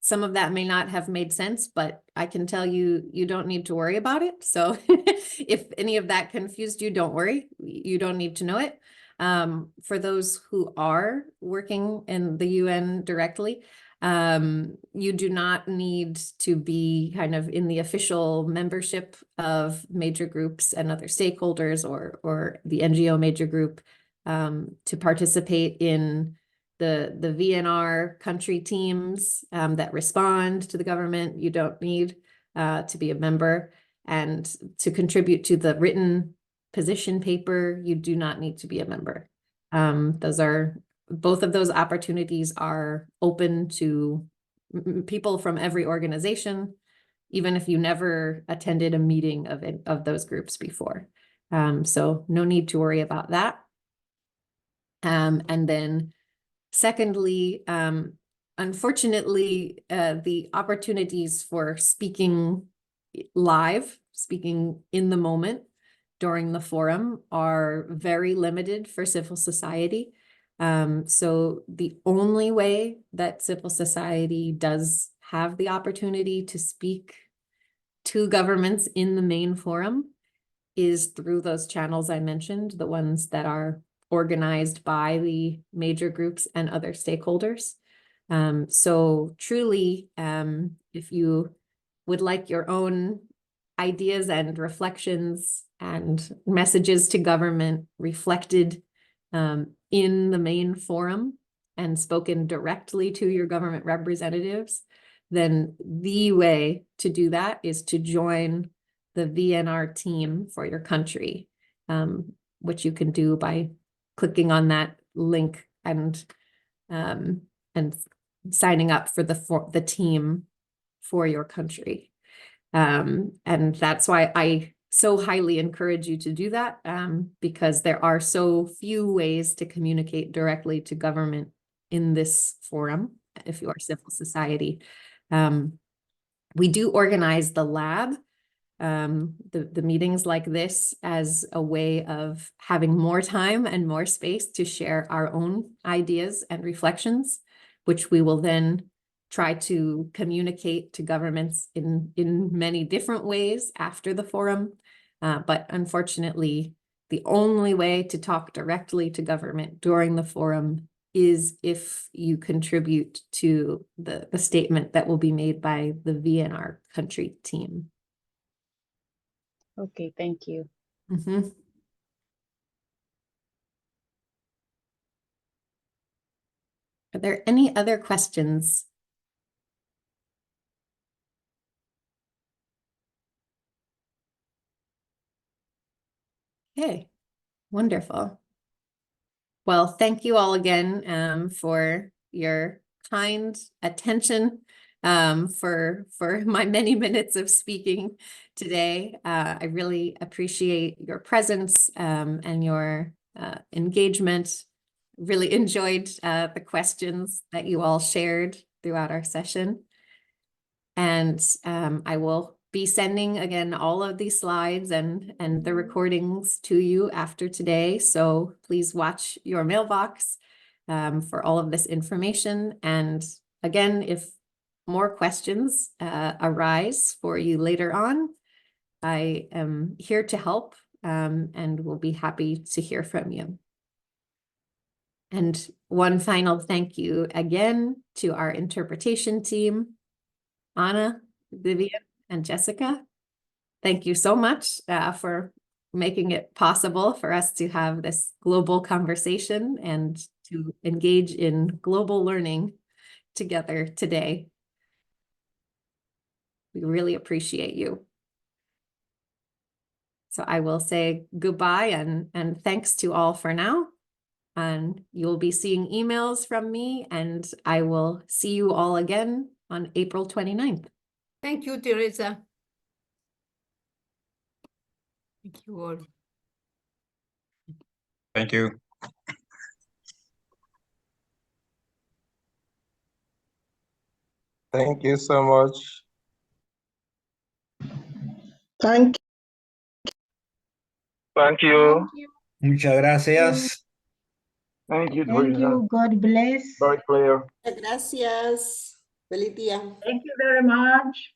some of that may not have made sense, but I can tell you, you don't need to worry about it. So if any of that confused you, don't worry. You don't need to know it. For those who are working in the UN directly, you do not need to be kind of in the official membership of major groups and other stakeholders or the NGO major group to participate in the VNR country teams that respond to the government. You don't need to be a member, and to contribute to the written position paper, you do not need to be a member. Both of those opportunities are open to people from every organization, even if you never attended a meeting of those groups before. So no need to worry about that. And then secondly, unfortunately, the opportunities for speaking live, speaking in the moment during the forum are very limited for civil society. So the only way that civil society does have the opportunity to speak to governments in the main forum is through those channels I mentioned, the ones that are organized by the major groups and other stakeholders. So truly, if you would like your own ideas and reflections and messages to government reflected in the main forum and spoken directly to your government representatives, then the way to do that is to join the VNR team for your country, which you can do by clicking on that link and signing up for the team for your country. And that's why I so highly encourage you to do that, because there are so few ways to communicate directly to government in this forum if you are civil society. We do organize the lab, the meetings like this, as a way of having more time and more space to share our own ideas and reflections, which we will then try to communicate to governments in many different ways after the forum. But unfortunately, the only way to talk directly to government during the forum is if you contribute to the statement that will be made by the VNR country team. Okay, thank you. Mm-hmm. Are there any other questions? Okay, wonderful. Well, thank you all again for your kind attention, for my many minutes of speaking today. I really appreciate your presence and your engagement. Really enjoyed the questions that you all shared throughout our session. And I will be sending again all of these slides and the recordings to you after today. So please watch your mailbox for all of this information. And again, if more questions arise for you later on, I am here to help and will be happy to hear from you. And one final thank you again to our interpretation team, Anna, Vivian, and Jessica. Thank you so much for making it possible for us to have this global conversation and to engage in global learning together today. We really appreciate you. So I will say goodbye and thanks to all for now. And you'll be seeing emails from me, and I will see you all again on April 29th. Thank you, Teresa. Thank you all. Thank you. Thank you so much. Thank Thank you. Muchas gracias. Thank you, Thank Teresa. you. God bless. Very clear. Gracias. Feliz día. Thank you very much.